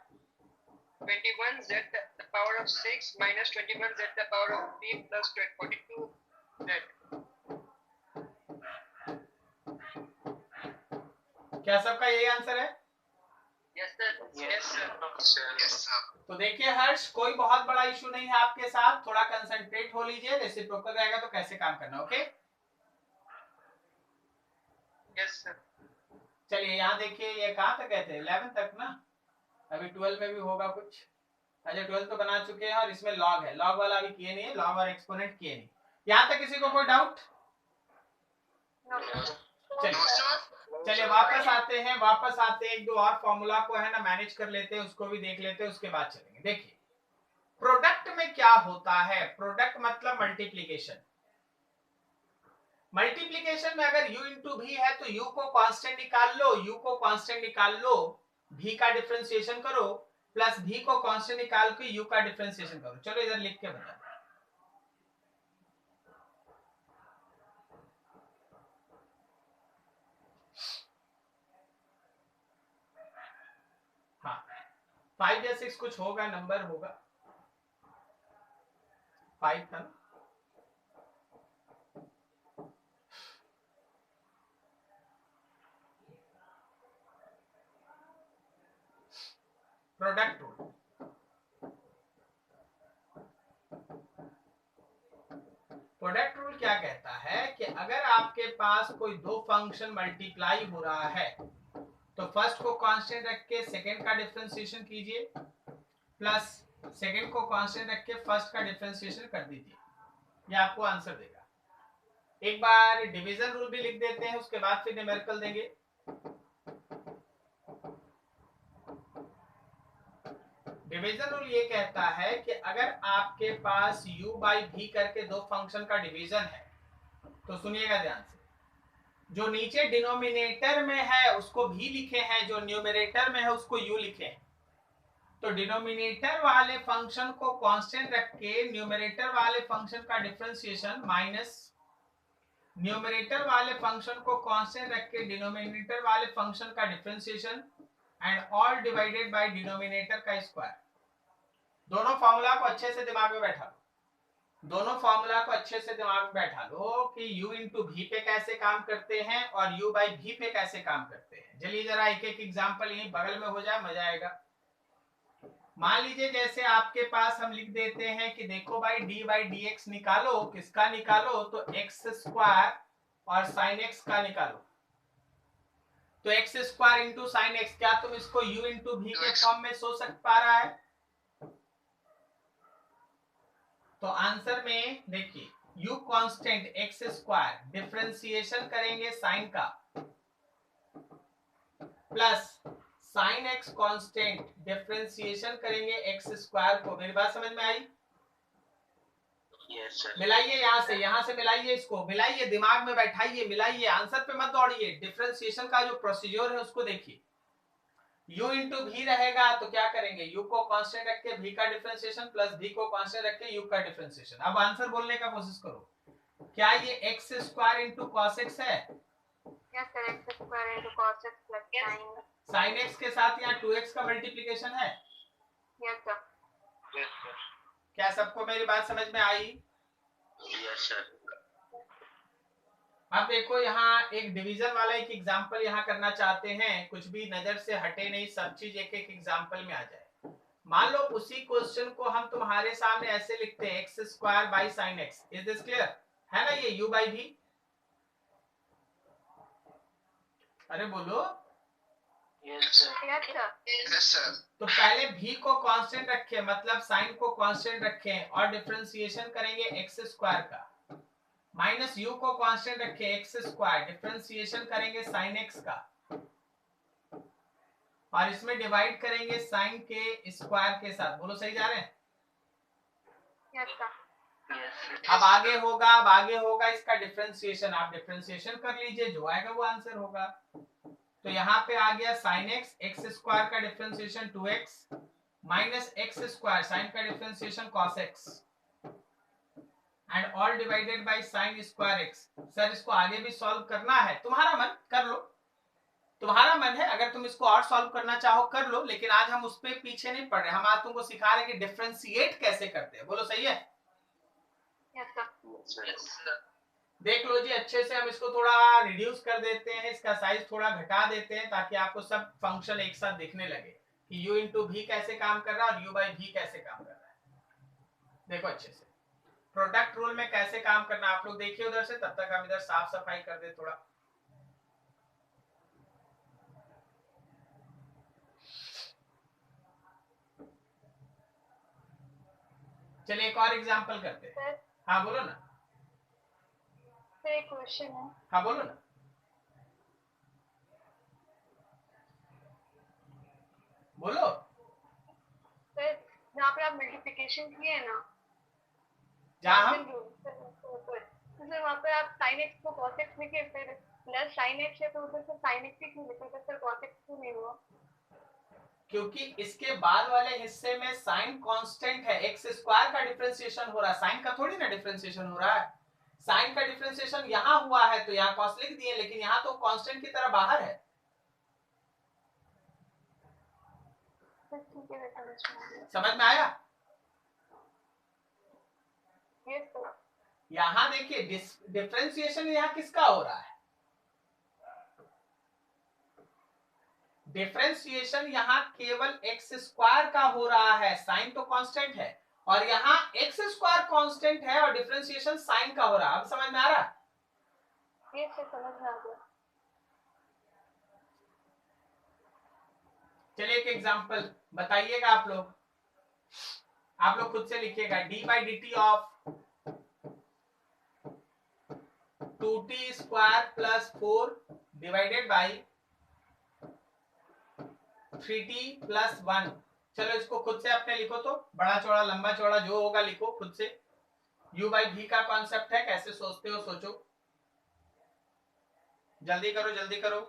21 z the power of 6 minus 21 z the power of 3 plus 42 z। क्या सबका यही आंसर है? Yes sir. Yes sir. तो देखिए हर्ष, कोई बहुत बड़ा इशू नहीं है आपके साथ, थोड़ा कंसंट्रेट हो लीजिए। रेसिप्रोकल रहेगा तो कैसे काम करना, ओके? Yes sir. चलिए यहाँ देखिए, ये कहाँ तक गए थे? 11 तक ना, अभी 12 में भी होगा कुछ। अच्छा 12 तो बना चुके हैं, और इसमें लॉग है, लॉग वाला अभी किए नहीं है, लॉग और एक्सपोनेंट किए नहीं। यहाँ तक किसी को कोई डाउट? चलिए वापस आते हैं, एक दो और फॉर्मूला को है ना मैनेज कर लेते हैं, उसको भी देख लेते हैं, उसके बाद चलेंगे। देखिए प्रोडक्ट में क्या होता है, प्रोडक्ट मतलब मल्टीप्लीकेशन। मल्टीप्लीकेशन में अगर u इंटू भी है तो u को कांस्टेंट निकाल लो, v का डिफरेंशिएशन करो, प्लस v को कांस्टेंट निकाल के u का डिफरेंशिएशन करो। चलो इधर लिख के बता दो। हाँ 5 या 6 कुछ होगा, नंबर होगा 5 था ना। प्रोडक्ट रूल, प्रोडक्ट रूल क्या कहता है कि अगर आपके पास कोई दो फंक्शन मल्टीप्लाई हो रहा है तो फर्स्ट को कांस्टेंट रख के सेकंड का डिफरेंशिएशन कीजिए, प्लस सेकंड को कांस्टेंट रख के फर्स्ट का डिफरेंशिएशन कर दीजिए, ये आपको आंसर देगा। एक बार डिवीजन रूल भी लिख देते हैं, उसके बाद फिर न्यूमेरिकल देंगे। डिवीजन रूल ये कहता है कि अगर आपके पास u बाई v करके दो फंक्शन का डिवीजन है तो सुनिएगा ध्यान से, जो नीचे डिनोमिनेटर में है उसको v लिखे हैं, जो न्यूमरेटर में है उसको u लिखे हैं। तो डिनोमिनेटर वाले फंक्शन को कांस्टेंट रख के न्यूमरेटर वाले फंक्शन का डिफरेंशिएशन माइनस न्यूमरेटर वाले फंक्शन को कांस्टेंट रख के डिनोमिनेटर वाले फंक्शन का differentiation and all divided by denominator का स्क्वायर। दोनों फॉर्मूला को अच्छे से दिमाग में बैठा लो, कि u इंटू भी पे कैसे काम करते हैं और u बाई भी पे कैसे काम करते हैं। चलिए जरा एक एक एग्जांपल यहीं बगल में हो जाए, मजा आएगा। मान लीजिए जैसे आपके पास हम लिख देते हैं कि देखो भाई d बाई डी एक्स निकालो, किसका निकालो, तो एक्स स्क्वायर और साइन एक्स का निकालो। तो x square into sine x, क्या तुम इसको u इंटू भी के फॉर्म में सोच पा रहा है? तो आंसर में देखिए u constant x square differentiation करेंगे साइन का, plus sine x constant differentiation करेंगे एक्स स्क्वायर को। मेरी बात समझ में आई? Yes sir. मिलाइए, यहां से मिलाइए, इसको मिलाइए, दिमाग में बैठाइए, मिलाइए, आंसर पे मत दौड़िए। डिफरेंशिएशन का जो प्रोसीजर है उसको देखिए। u इंटू भी रहेगा तो क्या करेंगे, u को कांस्टेंट रख के v का डिफरेंशिएशन प्लस v को कांस्टेंट रख के u का डिफरेंशिएशन। अब आंसर बोलने का कोशिश करो, क्या ये x square into cos x है? Yes sir, x square into cos x plus sine. Sine x के साथ यहाँ 2x का मल्टीप्लिकेशन है। Yes sir. Yes sir. क्या सबको मेरी बात समझ में आई? Yes sir. अब देखो यहाँ एक डिवीजन वाला एक एग्जांपल यहाँ करना चाहते हैं, कुछ भी नजर से हटे नहीं, सब चीज एक एक एग्जांपल में आ जाए। मान लो उसी क्वेश्चन को हम तुम्हारे सामने ऐसे लिखते हैं, x square by sine x. Is this clear? है ना ये u बाई v? अरे बोलो। Yes sir. Yes sir. तो पहले v को कांस्टेंट रखें, मतलब साइन को कांस्टेंट रखें और डिफरेंशिएशन करेंगे एक्स स्क्वायर का, माइनस u को कांस्टेंट रखें एक्स स्क्वायर, डिफरेंशिएशन करेंगे साइन एक्स का, और इसमें डिवाइड करेंगे साइन के स्क्वायर के साथ। बोलो सही जा रहे हैं? Yes sir. अब आगे होगा इसका डिफरेंशिएशन। आप डिफरेंशिएशन कर लीजिए, जो आएगा वो आंसर होगा। तो यहाँ पे आ गया साइन एक्स, एक्स स्क्वायर का differentiation 2x minus x square, sine का differentiation cos x and all divided by sine square x। Sir इसको आगे भी सॉल्व करना है, तुम्हारा मन कर लो, तुम्हारा मन है, अगर तुम इसको और सॉल्व करना चाहो कर लो, लेकिन आज हम उस पे पीछे नहीं पड़ रहे, हम आज तुमको सिखा रहे हैं कि डिफरेंशिएट कैसे करते हैं। बोलो सही है? Yes sir. देख लो जी अच्छे से, हम इसको थोड़ा रिड्यूस कर देते हैं, इसका साइज थोड़ा घटा देते हैं ताकि आपको सब फंक्शन एक साथ दिखने लगे कि u इंटू भी कैसे काम कर रहा है और u बाई भी कैसे काम कर रहा है। देखो अच्छे से प्रोडक्ट रूल में कैसे काम करना आप लोग देखिए उधर से, तब तक हम इधर साफ सफाई कर दे थोड़ा। चलिए एक और एग्जांपल करते हैं। हाँ बोलो ना। सर एक क्वेश्चन है। हाँ बोलो ना। मल्टीप्लिकेशन किए ना जहाँ हम तो फिर वहाँ पे आप sin x को cos x लिखे, फिर प्लस sin x है तो उधर से sin x ही क्यों लिखे, तो फिर cos x क्यों नहीं हुआ? क्योंकि इसके बाद वाले हिस्से में साइन कांस्टेंट है, एक्स स्क्वायर का डिफरेंशिएशन हो रहा है, साइन का थोड़ी ना डिफरेंशिएशन हो रहा है। साइन का डिफरेंशिएशन यहाँ हुआ है तो यहाँ कॉस लिख दिए, लेकिन यहाँ तो कांस्टेंट की तरह बाहर है। ठीक है, समझ में आया? Yes sir. यहाँ देखिए डिफरेंशिएशन यहाँ किसका हो रहा है? डिफरेंशिएशन यहाँ केवल एक्स स्क्वायर का हो रहा है, साइन तो कांस्टेंट है, और यहाँ एक्स स्क्वायर कांस्टेंट है और डिफरेंशिएशन साइन का हो रहा है। अब समझ में आ रहा है? यस सर, समझ में आ गया। चलिए एक एग्जांपल बताइएगा आप लोग खुद से लिखिएगा। D by d T of 2t square plus 4 divided by 3t plus 1। चलो इसको खुद से अपने लिखो, तो बड़ा चौड़ा लंबा चौड़ा जो होगा लिखो खुद से। u बाई v का कॉन्सेप्ट है, कैसे सोचते हो सोचो, जल्दी करो जल्दी करो।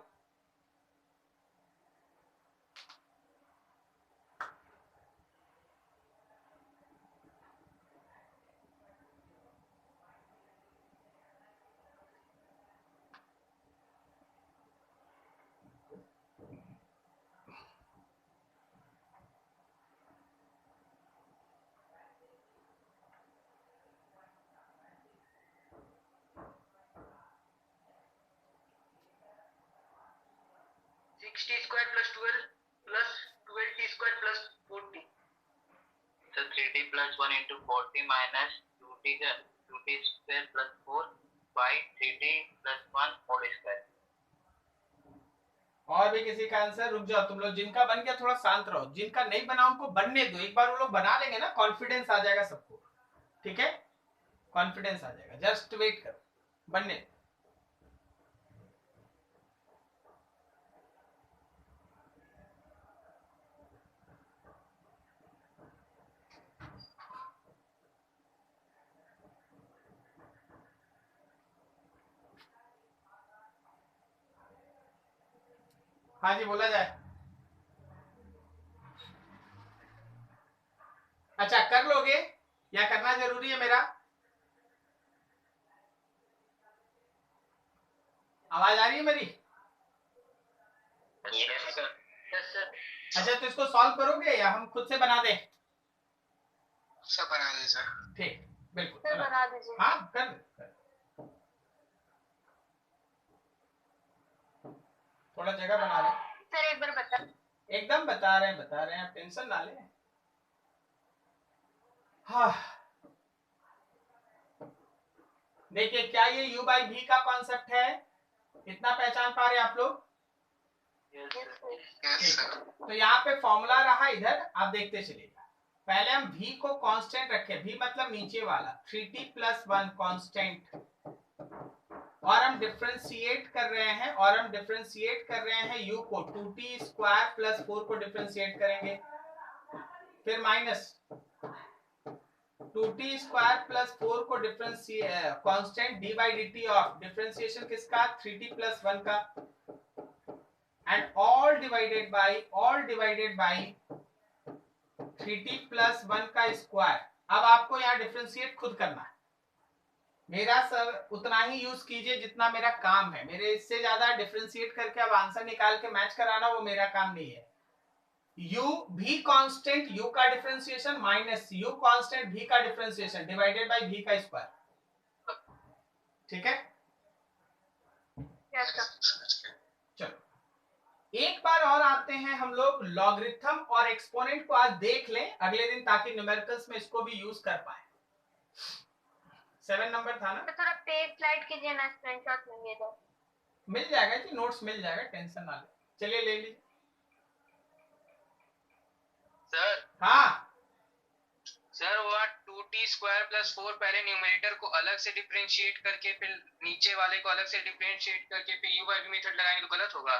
t square plus 12 plus 12t square plus 4t. So 3t plus 1 into 4t minus 2t square plus 4 by 3t plus 1 whole square. और भी किसी का आंसर? रुक जाओ तुम लोग, जिनका बन गया थोड़ा शांत रहो, जिनका नहीं बना उनको बनने दो, एक बार वो लोग बना लेंगे ना, कॉन्फिडेंस आ जाएगा सबको। ठीक है, कॉन्फिडेंस आ जाएगा, जस्ट वेट करो, बनने दो। हाँ जी बोला जाए। अच्छा कर लोगे या करना जरूरी है मेरा? आवाज आ रही है मेरी? Yes sir. Yes sir. अच्छा तो इसको सॉल्व करोगे या हम खुद से बना दें? सब बना दे सर। ठीक, बिल्कुल सर बना दीजिए। हाँ कर। थोड़ा जगह बना ले सर, एक बार बता। एकदम बता रहे हैं, आप टेंशन ना ले। हाँ देखिए, क्या ये u बाई v का कॉन्सेप्ट है? इतना पहचान पा रहे आप लोग? Yes sir. Yes sir. तो यहाँ पे फॉर्मूला रहा, इधर आप देखते चलिएगा। पहले हम v को कांस्टेंट रखे, v मतलब नीचे वाला, 3t प्लस 1 कांस्टेंट, और हम डिफरेंशिएट कर रहे हैं u को, 2t स्क्वायर प्लस 4 को डिफरेंशिएट करेंगे, फिर माइनस 2t स्क्वायर प्लस 4 को differentiate constant d by d T of differentiation किसका, 3t प्लस 1 का, and all divided by 3t plus 1 का स्क्वायर। अब आपको यहाँ डिफरेंशिएट खुद करना है, मेरा सब उतना ही यूज कीजिए जितना मेरा काम है, मेरे इससे ज्यादा डिफरेंशिएट करके अब आंसर निकाल के मैच कराना वो मेरा काम नहीं है। u v कांस्टेंट u का differentiation minus u constant v का डिफरेंशिएशन डिवाइडेड बाय v का स्क्वायर। ठीक है, यस सर। चलो एक बार और आते हैं हम लोग, लॉगरिथम और एक्सपोनेंट को आज देख लें अगले दिन, ताकि न्यूमेरिकल्स में इसको भी यूज कर पाए। 7 नंबर था ना? तो थोड़ा पेज स्लाइड कीजिए ना, स्क्रीनशॉट लेंगे तो मिल जाएगा जी, नोट्स मिल जाएगा, टेंशन ना ले। चलिए ले लीजिए। सर हाँ सर वो 2t स्क्वायर प्लस 4 पहले न्यूमरेटर को अलग से डिफरेंशिएट करके फिर नीचे वाले को अलग से डिफरेंशिएट करके फिर u बाई v मेथड लगाएंगे तो गलत होगा?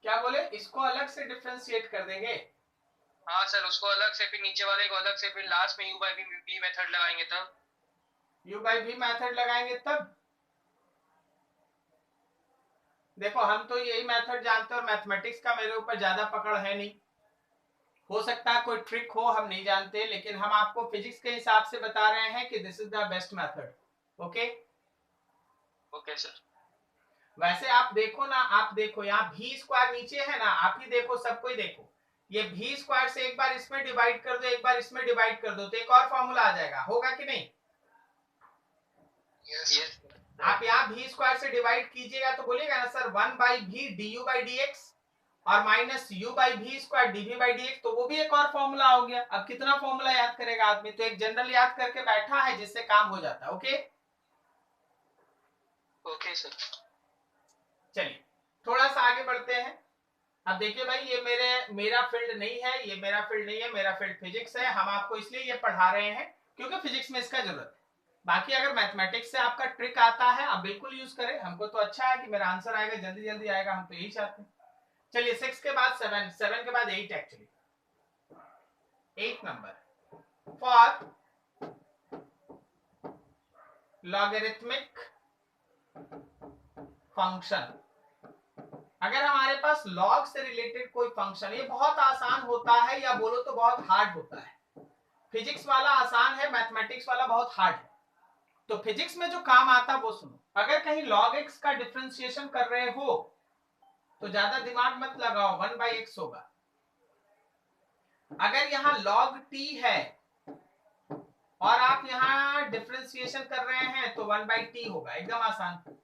क्या बोले? इसको अलग से डिफरेंशिएट कर देंगे? हाँ सर, उसको अलग से, फिर नीचे वाले को अलग से, फिर लास्ट में u by v मेथड लगाएंगे तब। u by v मेथड लगाएंगे तब। देखो हम तो यही मेथड जानते हैं और मैथमेटिक्स का मेरे ऊपर ज्यादा पकड़ है नहीं, हो सकता है कोई ट्रिक हो, हम नहीं जानते, लेकिन हम आपको फिजिक्स के हिसाब से बता रहे हैं कि this is the best method. Okay okay sir. वैसे आप देखो ना, आप देखो यहाँ v स्क्वायर नीचे है ना, आप ही देखो, सबको ही देखो, ये v स्क्वायर से एक बार इसमें डिवाइड कर दो, एक बार इसमें डिवाइड कर दो, तो एक और फॉर्मूला आ जाएगा, होगा कि नहीं? यस आप यहाँ v स्क्वायर से डिवाइड कीजिएगा तो बोलिएगा ना sir 1 by v du by dx और minus u by v square dv by dx, तो वो भी एक और फॉर्मूला हो गया। अब कितना फॉर्मूला याद करेगा आदमी, तो एक जनरल याद करके बैठा है जिससे काम हो जाता है। Okay okay sir. चलिए थोड़ा सा आगे बढ़ते हैं। अब देखिए भाई, ये मेरा फील्ड नहीं है, ये मेरा फील्ड नहीं है, मेरा फील्ड फिजिक्स है। हम आपको इसलिए ये पढ़ा रहे हैं क्योंकि फिजिक्स में इसका जरूरत है। बाकी अगर मैथमेटिक्स से आपका ट्रिक आता है आप बिल्कुल यूज करें, हमको तो अच्छा है कि मेरा आंसर आएगा, जल्दी जल्दी आएगा, हम तो यही चाहते हैं। चलिए 6 के बाद 7, 7 के बाद 8, actually 8 number for logarithmic function. अगर हमारे पास लॉग से रिलेटेड कोई फंक्शन, ये बहुत आसान होता है या बोलो तो बहुत हार्ड होता है। फिजिक्स वाला आसान है, मैथमेटिक्स वाला बहुत हार्ड है। तो फिजिक्स में जो काम आता वो सुनो। अगर कहीं log x का डिफरेंशिएशन कर रहे हो तो ज्यादा दिमाग मत लगाओ, 1 बाई एक्स होगा। अगर यहाँ log t है और आप यहाँ डिफरेंशिएशन कर रहे हैं तो 1 बाई t होगा, एकदम आसान।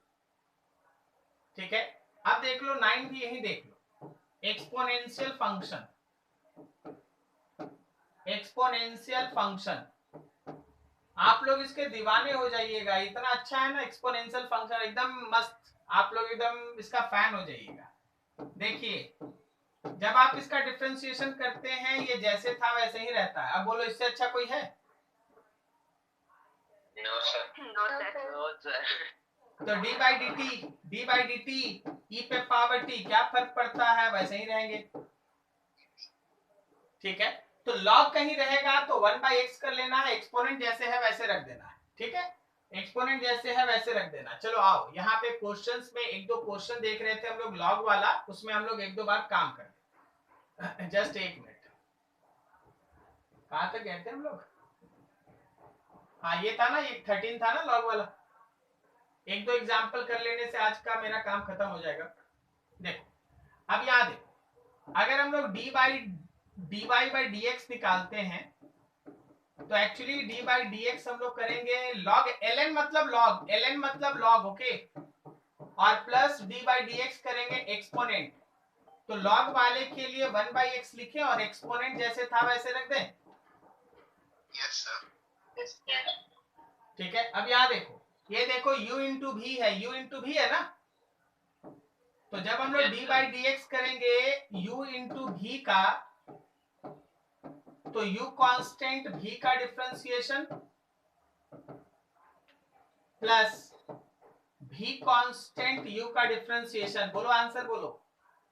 ठीक है, अब देख लो 9 भी यही देख लो, एक्सपोनेंशियल फंक्शन, एक्सपोनेंशियल फंक्शन। आप लोग इसके दीवाने हो जाइएगा, इतना अच्छा है ना एक्सपोनेंशियल फंक्शन, एकदम मस्त, आप लोग एकदम इसका फैन हो जाइएगा। देखिए जब आप इसका डिफरेंशिएशन करते हैं ये जैसे था वैसे ही रहता है। अब बोलो इससे अच्छा कोई है? No sir. No sir. No sir. तो d by d t e पे पावर t, क्या फर्क पड़ता है, वैसे ही रहेंगे। ठीक है, तो log कहीं रहेगा तो 1 बाई एक्स कर लेना है, एक्सपोनेंट जैसे है वैसे रख देना है। ठीक है, एक्सपोनेंट जैसे है वैसे रख देना। चलो आओ, यहाँ पे क्वेश्चंस में एक दो क्वेश्चन देख रहे थे हम लोग लॉग वाला, उसमें हम लोग एक दो बार काम कर जस्ट एक मिनट, कहाँ तक गए थे हम लोग? हाँ ये था ना, ये 13 था ना लॉग वाला। एक दो एग्जाम्पल कर लेने से आज का मेरा काम खत्म हो जाएगा। देखो अब यहाँ देखो, अगर हम लोग dy बाई dx निकालते हैं तो एक्चुअली d बाई dx हम लोग करेंगे log ln मतलब log, ओके, और प्लस d बाई dx करेंगे एक्सपोनेंट। तो log वाले के लिए 1 बाई एक्स लिखें और एक्सपोनेंट जैसे था वैसे रख दें। Yes sir. ठीक है, अब यहाँ देखो, ये देखो u इंटू भी है, u इंटू भी है ना, तो जब हम लोग d बाई dx करेंगे u इंटू भी का, तो u कांस्टेंट v का differentiation plus v constant u का डिफरेंशिएशन। बोलो आंसर बोलो,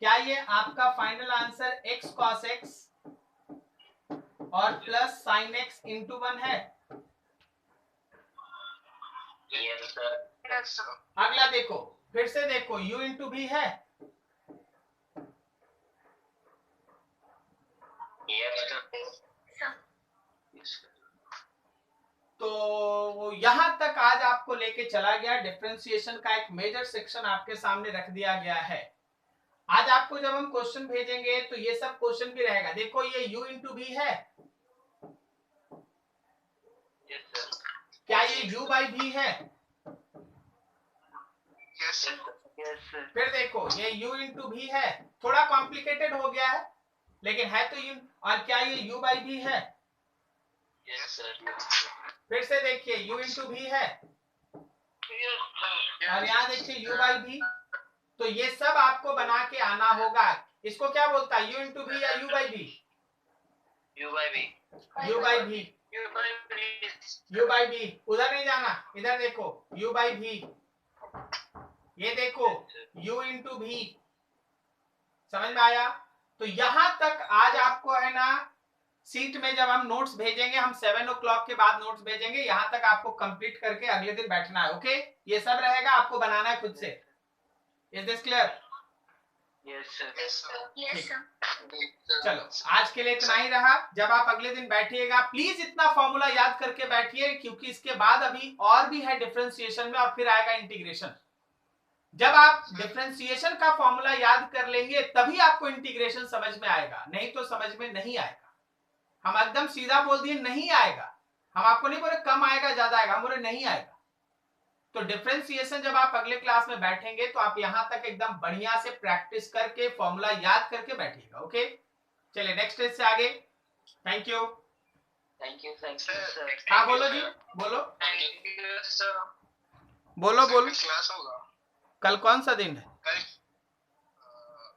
क्या ये आपका final answer x cos x और प्लस sin x इंटू 1 है? Yes sir. अगला देखो, फिर से देखो, u इंटू भी है, यस सर। तो यहां तक आज आपको लेके चला गया, डिफरेंशिएशन का एक मेजर सेक्शन आपके सामने रख दिया गया है। आज आपको जब हम क्वेश्चन भेजेंगे तो ये सब क्वेश्चन भी रहेगा। देखो ये u इंटू भी है, यस सर। क्या ये u बाई भी है? Yes yes sir. फिर देखो ये u इंटू भी है, थोड़ा कॉम्प्लिकेटेड हो गया है लेकिन है तो u, और क्या ये u बाई भी है? Yes sir. फिर से देखिए u इंटू भी है, और यहाँ देखिए u बाई भी। तो ये सब आपको बना के आना होगा। इसको क्या बोलता है, u इंटू भी या u बाई भी? U by v. u by भी, u बाई भी। उधर नहीं जाना, इधर देखो u बाई भी, ये देखो u इंटू भी। समझ में आया? तो यहां तक आज आपको है ना सीट में जब हम नोट्स भेजेंगे, हम 7 o'clock के बाद नोट्स भेजेंगे, यहाँ तक आपको कंप्लीट करके अगले दिन बैठना है। ओके, ये सब रहेगा, आपको बनाना है खुद से। Is this clear? Yes, sir. Yes, sir. Yes, sir. चलो आज के लिए इतना ही रहा। जब आप अगले दिन बैठिएगा प्लीज इतना फॉर्मूला याद करके बैठिए, क्योंकि इसके बाद अभी और भी है डिफरेंशिएशन में, और फिर आएगा इंटीग्रेशन। जब आप डिफरेंशिएशन का फॉर्मूला याद कर लेंगे तभी आपको इंटीग्रेशन समझ में आएगा, नहीं तो समझ में नहीं आएगा। हम एकदम सीधा बोल दिए नहीं आएगा, हम आपको नहीं बोले कम आएगा ज्यादा आएगा, हम बोले नहीं आएगा। तो डिफरेंशिएशन जब आप अगले क्लास में बैठेंगे तो आप यहां तक एकदम बढ़िया से प्रैक्टिस करके फॉर्मूला याद करके बैठिएगा। ओके, चलिए नेक्स्ट स्टेज से आगे। Thank you. Thank you, sir. हाँ बोलो जी, बोलो Thank you, sir. बोलो बोलो। क्लास होगा कल कौन सा दिन है? कल